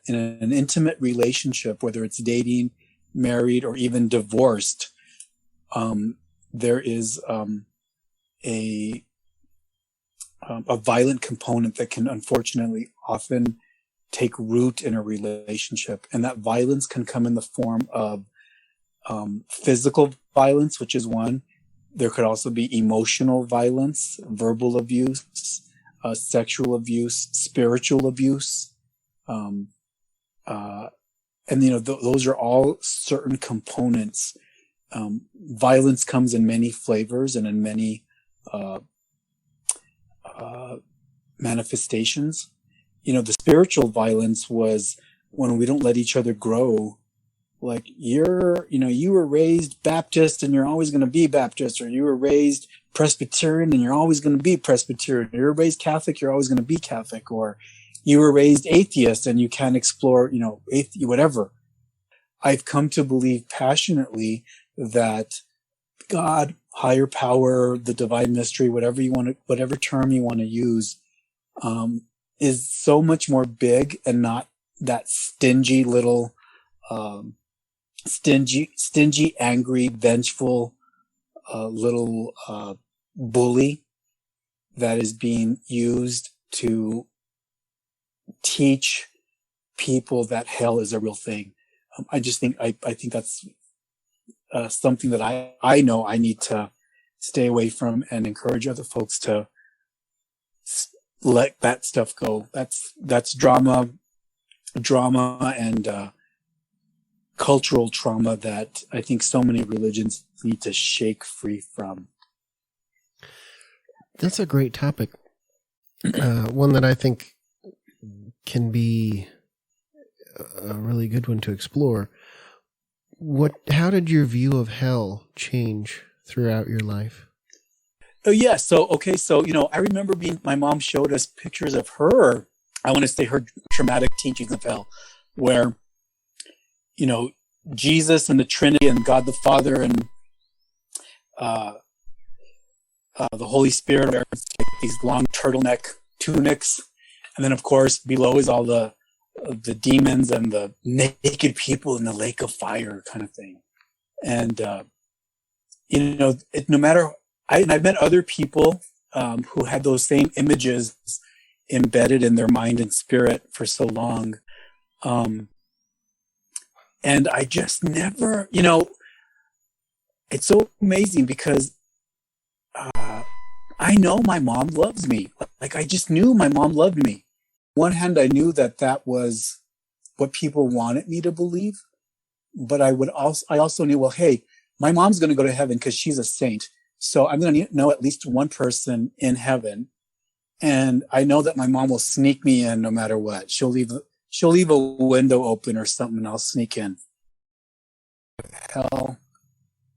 an intimate relationship, whether it's dating, married, or even divorced, there is a violent component that can unfortunately often take root in a relationship. And that violence can come in the form of physical violence, which is one. There could also be emotional violence, verbal abuse, sexual abuse, spiritual abuse. And, those are all certain components. Violence comes in many flavors and in many manifestations. The spiritual violence was when we don't let each other grow. Like you were raised Baptist and you're always going to be Baptist, or you were raised Presbyterian and you're always going to be Presbyterian. You were raised Catholic, you're always going to be Catholic, or you were raised atheist and you can't explore, whatever. I've come to believe passionately that God, higher power, the divine mystery, whatever term you want to use, is so much more big and not that stingy little, stingy, angry, vengeful, little, bully that is being used to teach people that hell is a real thing. I think that's something that I know I need to stay away from and encourage other folks to let that stuff go. That's drama and cultural trauma that I think so many religions need to shake free from. That's a great topic. one that I think can be a really good one to explore. How did your view of hell change throughout your life? Oh yeah. So I remember my mom showed us pictures of her. I want to say her traumatic teachings of hell, where Jesus and the Trinity and God the Father and the Holy Spirit are like these long turtleneck tunics, and then of course below is all the demons and the naked people in the lake of fire kind of thing. And no matter I've met other people who had those same images embedded in their mind and spirit for so long, and I just never, it's so amazing because I know my mom loves me. Like I just knew my mom loved me. On one hand, I knew that was what people wanted me to believe, but I also knew, well, hey, my mom's going to go to heaven because she's a saint. So I'm going to know at least one person in heaven. And I know that my mom will sneak me in no matter what. She'll leave a window open or something and I'll sneak in. Hell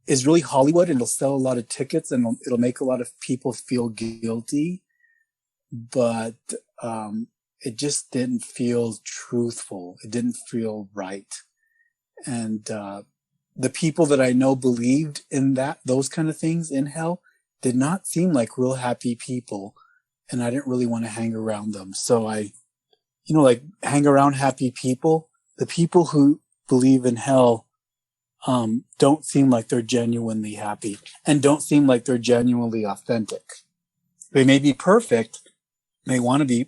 is really Hollywood and it'll sell a lot of tickets and it'll make a lot of people feel guilty. But it just didn't feel truthful. It didn't feel right. And the people that I know believed in those kind of things in hell did not seem like real happy people. And I didn't really want to hang around them. So I, hang around happy people. The people who believe in hell don't seem like they're genuinely happy and don't seem like they're genuinely authentic. They may be perfect. They want to be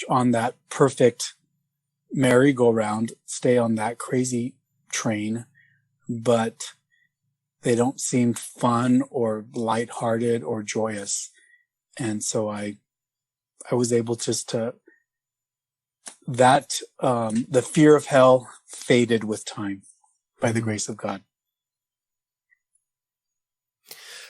on that perfect merry-go-round, stay on that crazy train, but they don't seem fun or lighthearted or joyous. And so I was able the fear of hell faded with time by the grace of God.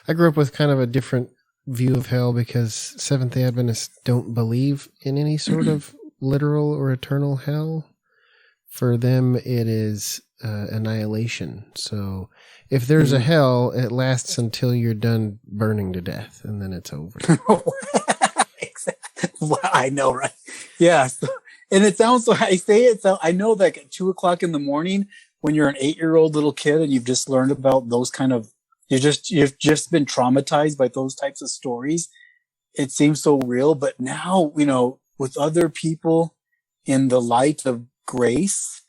I grew up with kind of a different view of hell because Seventh-day Adventists don't believe in any sort of literal or eternal hell. For them, it is annihilation. So if there's a hell, it lasts until you're done burning to death, and then it's over. Well, I know, right? Yeah. And it sounds like I say it. So I know that at 2:00 in the morning, when you're an 8-year-old little kid and you've just learned about those kind of, you've just been traumatized by those types of stories. It seems so real, but now, with other people in the light of grace,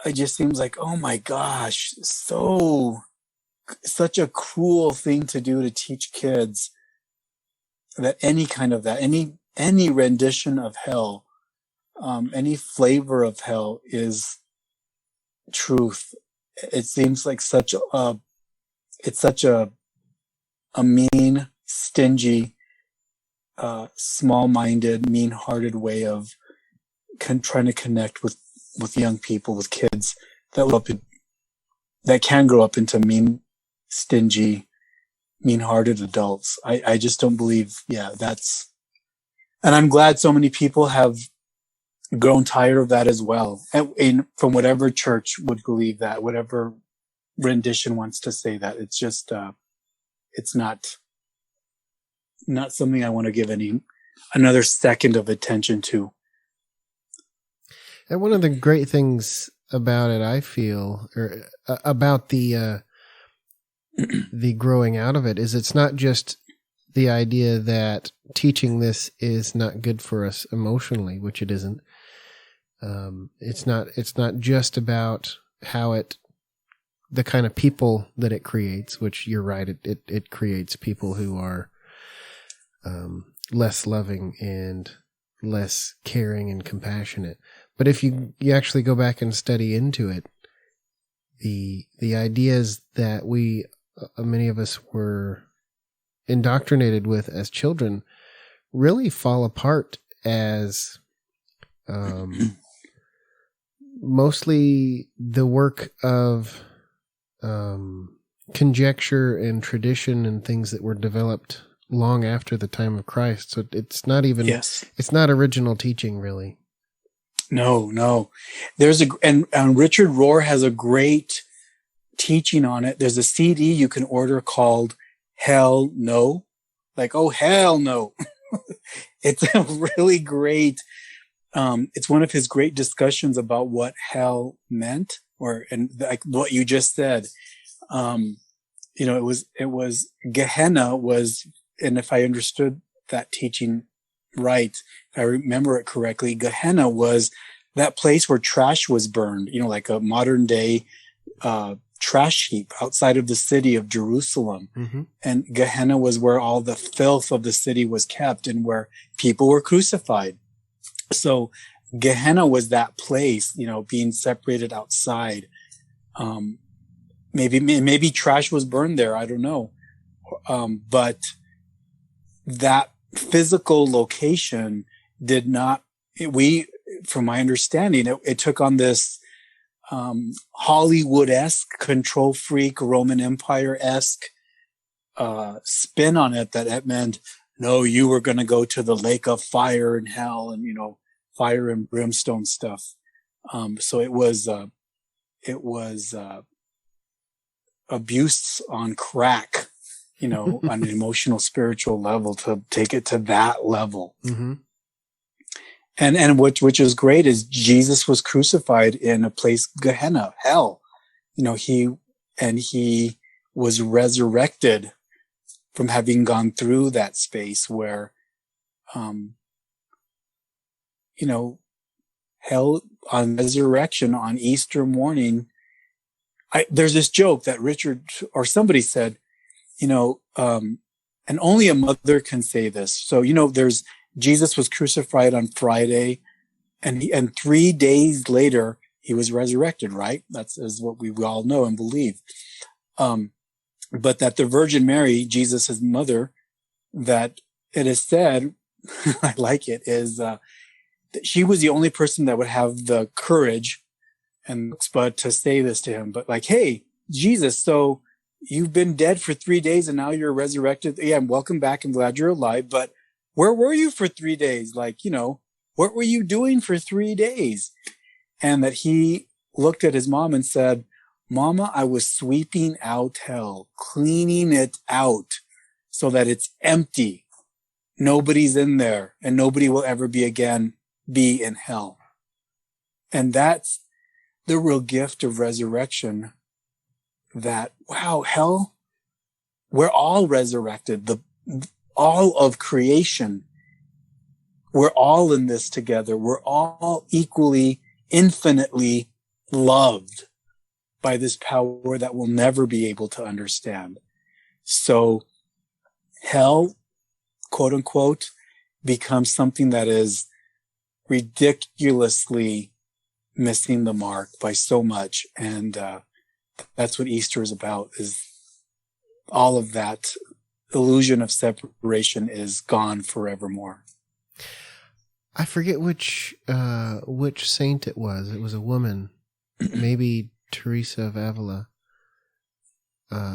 it just seems like, oh my gosh, such a cruel thing to do to teach kids that any rendition of hell, any flavor of hell is truth. It seems like it's such a mean, stingy, small-minded, mean-hearted way of trying to connect with young people, with kids that can grow up into mean, stingy, mean-hearted adults. I just don't believe, and I'm glad so many people have grown tired of that as well. And from whatever church would believe that, whatever rendition wants to say that, it's just, it's not something I want to give another second of attention to. And one of the great things about it, I feel, or about the growing out of it, is it's not just the idea that teaching this is not good for us emotionally, which it isn't. It's not just about how the kind of people that it creates, which you're right, it creates people who are less loving and less caring and compassionate. But if you actually go back and study into it, the ideas that many of us were indoctrinated with as children really fall apart as mostly the work of conjecture and tradition and things that were developed long after the time of Christ. So it's not even, Yes. it's not original teaching, really. No. There's and Richard Rohr has a great teaching on it. There's a CD you can order called Hell No. Like, oh, hell no. It's a really great, it's one of his great discussions about what hell meant, and like what you just said. It was Gehenna was, and if I understood that teaching right, if I remember it correctly, Gehenna was that place where trash was burned, like a modern day, trash heap outside of the city of Jerusalem. Mm-hmm. And Gehenna was where all the filth of the city was kept and where people were crucified. So Gehenna was that place, being separated outside. Maybe trash was burned there. I don't know. But that physical location did not, from my understanding, it took on this Hollywood-esque, control freak, Roman Empire-esque spin on it, that it meant, no, you were going to go to the lake of fire and hell and, fire and brimstone stuff. So it was abuse on crack, on an emotional, spiritual level, to take it to that level. Mm-hmm. And which is great is Jesus was crucified in a place, Gehenna, hell. He was resurrected from having gone through that space where, hell, on resurrection on Easter morning. There's this joke that Richard or somebody said, and only a mother can say this. So, Jesus was crucified on Friday, and 3 days later he was resurrected, right? That's is what we all know and believe. But that the Virgin Mary, Jesus' mother, that it is said, I like it, is that she was the only person that would have the courage but to say this to him, but like, hey, Jesus, so you've been dead for 3 days and now you're resurrected. Yeah, and welcome back. I'm glad you're alive, but where were you for 3 days? Like, what were you doing for 3 days? And that he looked at his mom and said, Mama, I was sweeping out hell, cleaning it out so that it's empty. Nobody's in there and nobody will ever be in hell. And that's the real gift of resurrection, that, wow, hell, we're all resurrected. All of creation, we're all in this together. We're all equally, infinitely loved by this power that we'll never be able to understand. So hell, quote unquote, becomes something that is ridiculously missing the mark by so much. And that's what Easter is about, is all of that illusion of separation is gone forevermore. I forget which saint it was. It was a woman, maybe Teresa of Avila,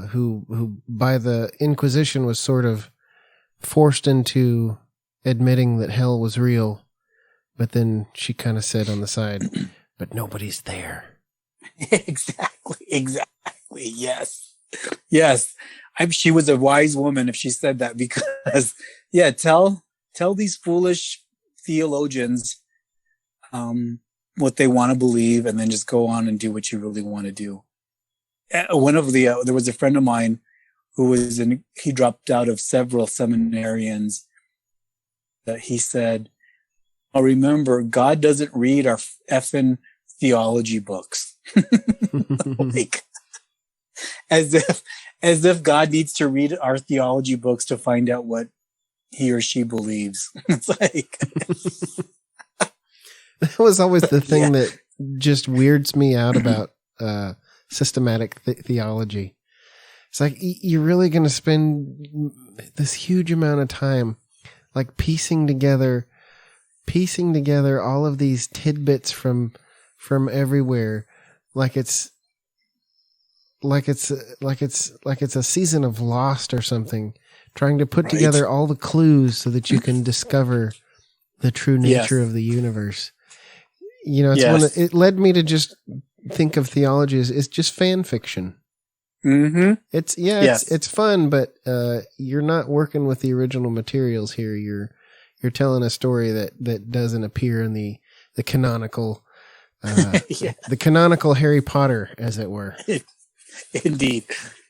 who by the Inquisition was sort of forced into admitting that hell was real, but then she kind of said on the side, but nobody's there. Exactly. Yes. She was a wise woman if she said that, because, yeah, tell these foolish theologians what they want to believe, and then just go on and do what you really want to do. There was a friend of mine who he dropped out of several seminarians, that he said, "Oh, remember, God doesn't read our effing theology books." Like, as if God needs to read our theology books to find out what he or she believes. It's like, that was always the thing that just weirds me out about systematic theology. It's like, you're really going to spend this huge amount of time like piecing together all of these tidbits from everywhere, like it's like it's a season of Lost or something, trying to put Right. together all the clues so that you can discover the true nature Yes. of the universe. You know, it's Yes. it led me to just think of theology as it's just fan fiction. Mm-hmm. It's fun, but you're not working with the original materials here. You're telling a story that doesn't appear in the canonical the canonical Harry Potter, as it were. Indeed.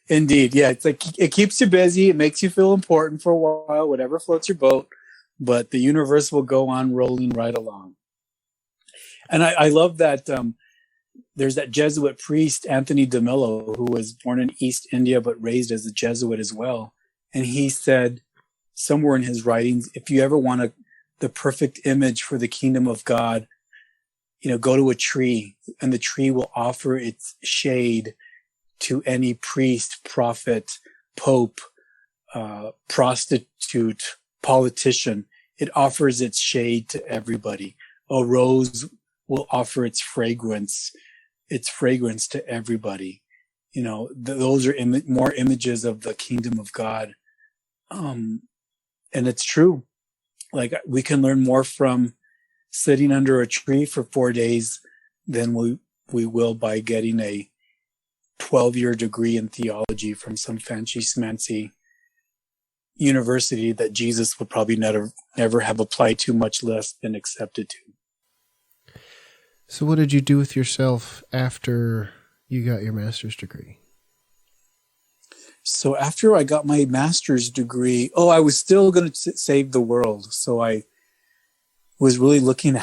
Yeah. It's like it keeps you busy. It makes you feel important for a while, whatever floats your boat, but the universe will go on rolling right along. And I love that there's that Jesuit priest, Anthony DeMillo, who was born in East India but raised as a Jesuit as well. And he said somewhere in his writings, if you ever want the perfect image for the kingdom of God, go to a tree, and the tree will offer its shade to any priest, prophet, pope, prostitute, politician. It offers its shade to everybody. A rose will offer its fragrance to everybody. Those are more images of the kingdom of God. And it's true. Like, we can learn more from sitting under a tree for 4 days than we will by getting a 12-year degree in theology from some fancy smancy university that Jesus would probably never have applied to, much less been accepted to. So what did you do with yourself after you got your master's degree? So after I got my master's degree, I was still going to save the world. So I was really looking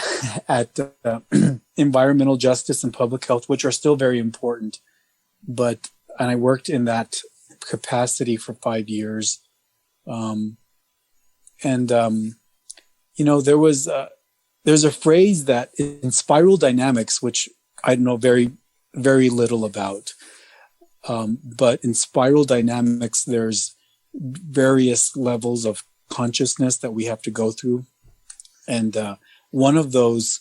at environmental justice and public health, which are still very important. And I worked in that capacity for 5 years. There's a phrase that in spiral dynamics, which I know very, very little about. But in spiral dynamics, there's various levels of consciousness that we have to go through. And one of those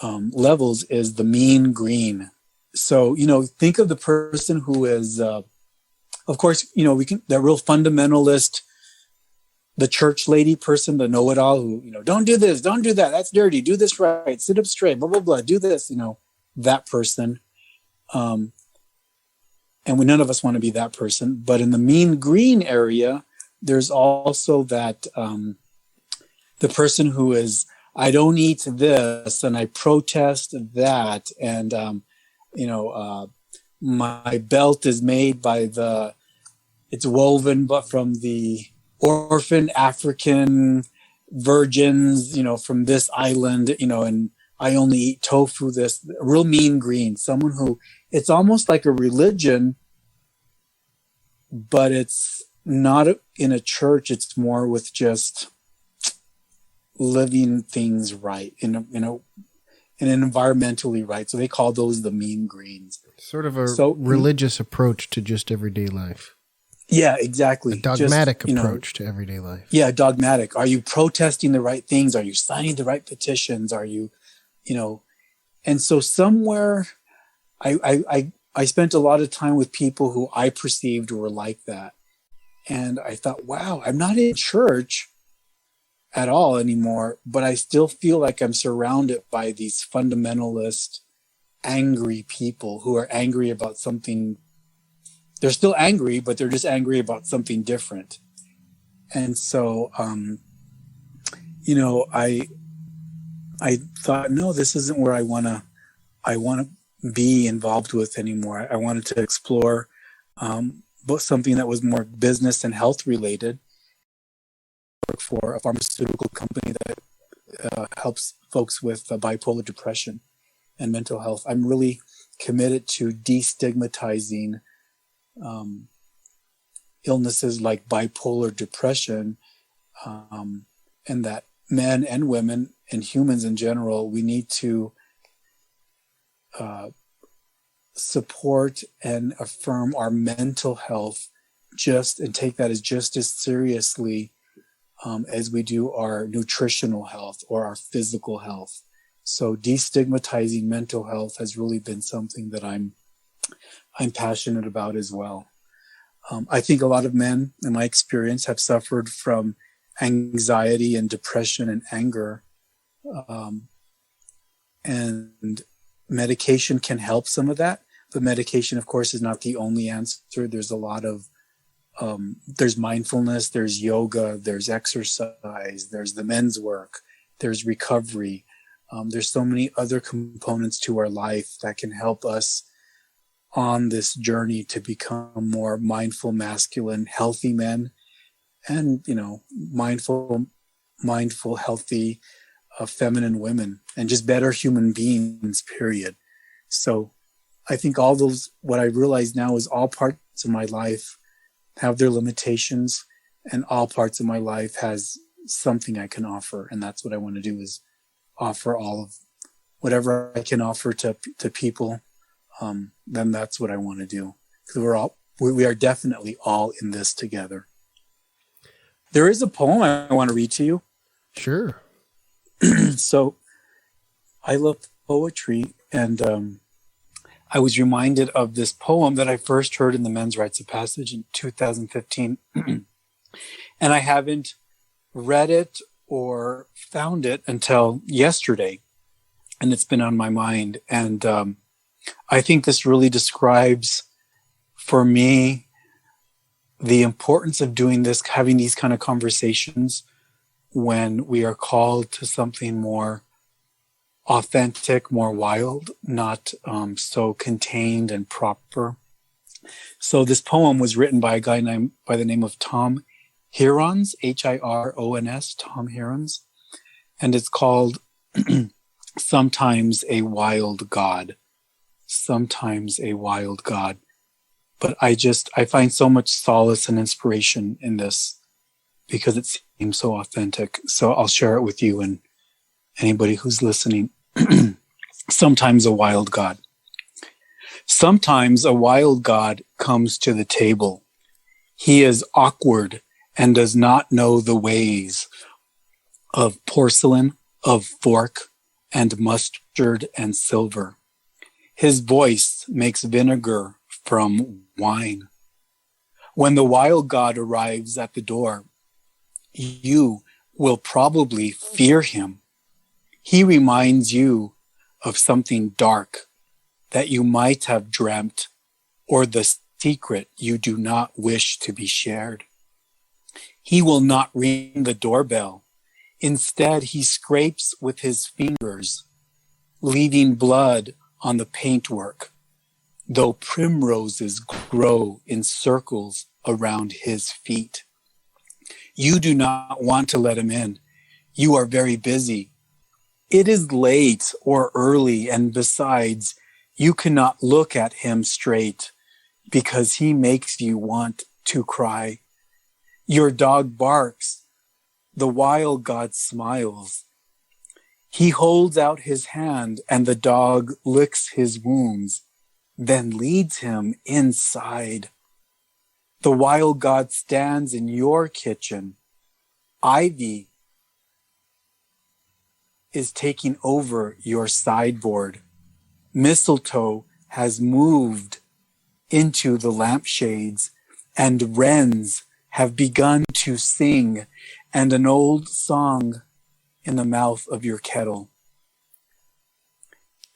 levels is the mean green. So, think of the person who is, of course, the real fundamentalist, the church lady person, the know-it-all who, don't do this, don't do that, that's dirty, do this right, sit up straight, blah, blah, blah, do this, that person. And none of us want to be that person. But in the mean green area, there's also that the person who is, I don't eat this, and I protest that, and my belt is made by it's woven but from the orphan African virgins, from this island, and I only eat tofu, this real mean green, someone who, it's almost like a religion, but it's not in a church. It's more with just living things right in an environmentally right. So they call those the mean greens. Sort of a religious approach to just everyday life. Yeah, exactly. A dogmatic approach to everyday life. Yeah, dogmatic. Are you protesting the right things? Are you signing the right petitions? Are you, and so somewhere I spent a lot of time with people who I perceived were like that. And I thought, wow, I'm not in church at all anymore, but I still feel like I'm surrounded by these fundamentalist, angry people who are angry about something. They're still angry, but they're just angry about something different. And so, I thought, no, this isn't where I want to be involved with anymore. I wanted to explore something that was more business and health related. I work for a pharmaceutical company that helps folks with bipolar depression and mental health. I'm really committed to destigmatizing illnesses like bipolar depression, and that men and women and humans in general, we need to support and affirm our mental health and take that as just as seriously as we do our nutritional health or our physical health. So destigmatizing mental health has really been something that I'm I'm passionate about as well. I think a lot of men, in my experience, have suffered from anxiety and depression and anger. And medication can help some of that. But medication, of course, is not the only answer. There's a lot of, there's mindfulness, there's yoga, there's exercise, there's the men's work, there's recovery. There's so many other components to our life that can help us on this journey to become more mindful, masculine, healthy men, and, mindful, healthy, feminine women, and just better human beings, period. So I think all those, what I realize now is all parts of my life have their limitations, and all parts of my life has something I can offer. And that's what I want to do, is offer all of whatever I can offer to people. Then that's what I want to do. Because we are definitely all in this together. There is a poem I want to read to you. Sure. So I love poetry, and I was reminded of this poem that I first heard in the Men's Rites of Passage in 2015. And I haven't read it or found it until yesterday. And it's been on my mind. And I think this really describes, for me, the importance of doing this, having these kind of conversations when we are called to something more authentic, more wild, not so contained and proper. So this poem was written by a guy named by the name of Tom Hirons, Hirons, Tom Hirons, and it's called Sometimes a Wild God. Sometimes a Wild God. But I find so much solace and inspiration in this because it seems so authentic. So I'll share it with you and anybody who's listening. Sometimes a wild God. Sometimes a wild God comes to the table. He is awkward and does not know the ways of porcelain, of fork, and mustard and silver. His voice makes vinegar from wine. When the wild God arrives at the door, you will probably fear him. He reminds you of something dark that you might have dreamt, or the secret you do not wish to be shared. He will not ring the doorbell. Instead, he scrapes with his fingers, leaving blood on the paintwork, though primroses grow in circles around his feet. You do not want to let him in. You are very busy. It is late or early, and besides, you cannot look at him straight because he makes you want to cry. Your dog barks. The wild God smiles. He holds out his hand and the dog licks his wounds, then leads him inside. The wild God stands in your kitchen. Ivy is taking over your sideboard. Mistletoe has moved into the lampshades, and wrens have begun to sing, and an old song in the mouth of your kettle.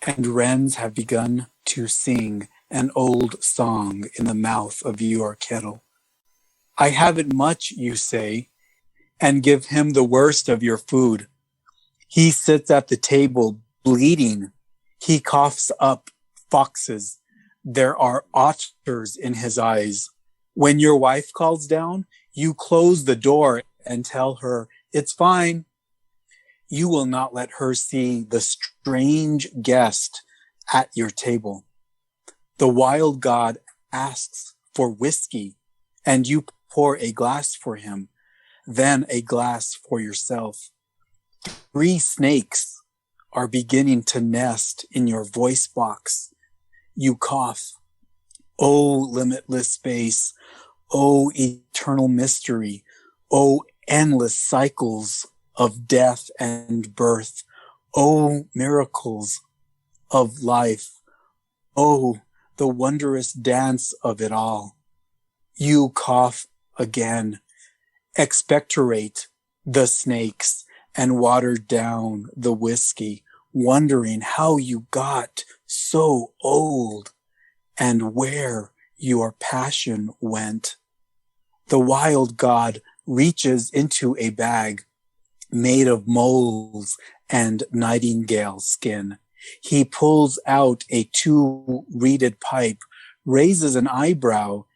And wrens have begun to sing an old song in the mouth of your kettle. I haven't much, you say, and give him the worst of your food. He sits at the table bleeding. He coughs up foxes. There are otters in his eyes. When your wife calls down, you close the door and tell her, it's fine. You will not let her see the strange guest at your table. The wild God asks for whiskey, and you pour a glass for him, then a glass for yourself. 3 snakes are beginning to nest in your voice box. You cough. Oh, limitless space. Oh, eternal mystery. Oh, endless cycles of death and birth. Oh, miracles of life. Oh, the wondrous dance of it all. You cough again, expectorate the snakes, and water down the whiskey, wondering how you got so old and where your passion went. The wild god reaches into a bag made of moles and nightingale skin. He pulls out a two-reeded pipe, raises an eyebrow,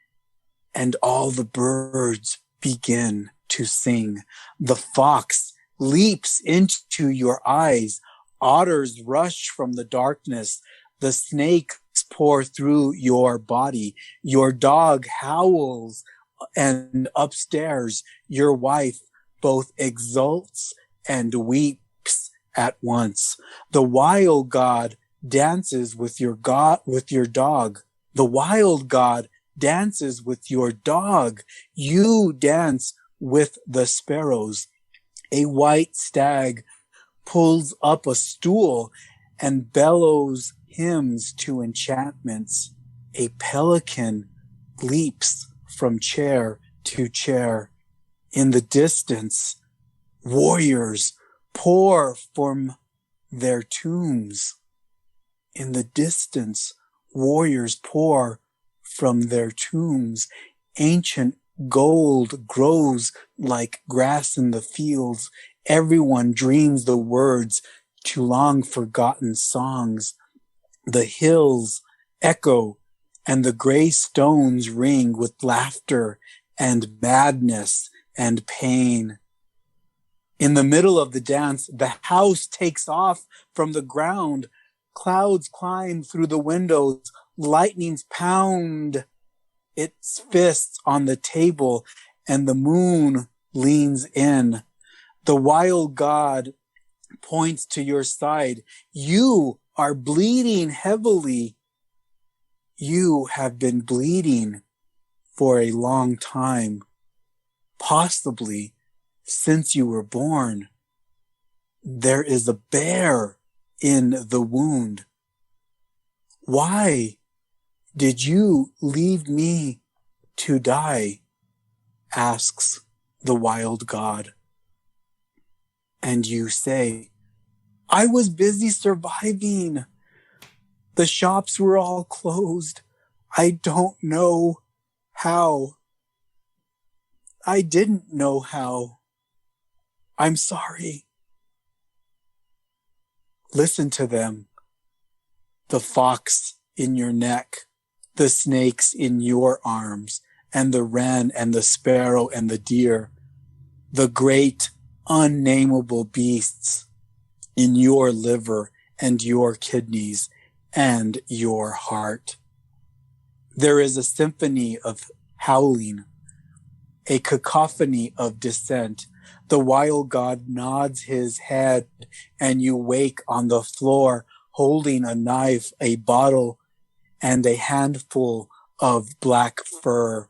and all the birds begin to sing. The fox leaps into your eyes. Otters rush from the darkness. The snakes pour through your body. Your dog howls, and upstairs your wife both exults and weeps at once. The wild god dances with your dog. The wild god dances with your dog. You dance with the sparrows. A white stag pulls up a stool and bellows hymns to enchantments. A pelican leaps from chair to chair. In the distance, warriors pour from their tombs. In the distance, warriors pour from their tombs. Ancient gold grows like grass in the fields. Everyone dreams the words to long forgotten songs. The hills echo and the gray stones ring with laughter and madness and pain. In the middle of the dance, the house takes off from the ground. Clouds climb through the windows. Lightnings pound its fists on the table, and the moon leans in. The wild god points to your side. You are bleeding heavily. You have been bleeding for a long time, possibly since you were born. There is a bear in the wound. Why did you leave me to die? Asks the wild god. And you say, I was busy surviving. The shops were all closed. I don't know how. I didn't know how. I'm sorry. Listen to them. The fox in your neck, the snakes in your arms, and the wren and the sparrow and the deer, the great unnameable beasts in your liver and your kidneys and your heart. There is a symphony of howling, a cacophony of dissent. The wild god nods his head, and you wake on the floor holding a knife, a bottle, and a handful of black fur.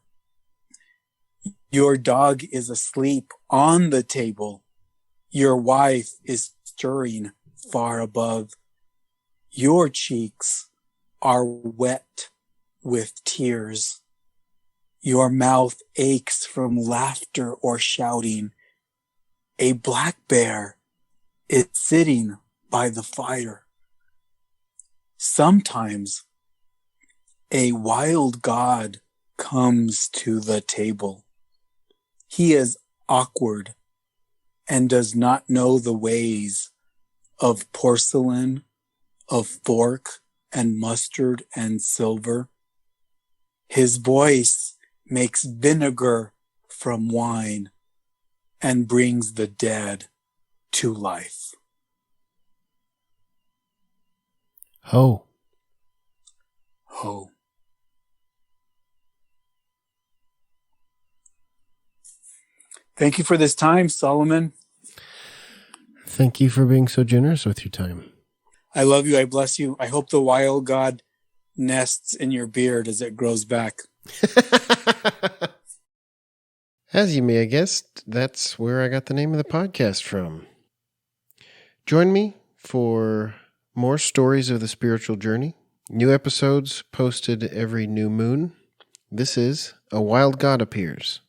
Your dog is asleep on the table. Your wife is stirring far above. Your cheeks are wet with tears. Your mouth aches from laughter or shouting. A black bear is sitting by the fire. Sometimes a wild god comes to the table. He is awkward and does not know the ways of porcelain, of fork and mustard and silver. His voice makes vinegar from wine and brings the dead to life. Ho. Ho. Thank you for this time, Solomon. Thank you for being so generous with your time. I love you. I bless you. I hope the wild god nests in your beard as it grows back. As you may have guessed, that's where I got the name of the podcast from. Join me for more stories of the spiritual journey. New episodes posted every new moon. This is A Wild God Appears.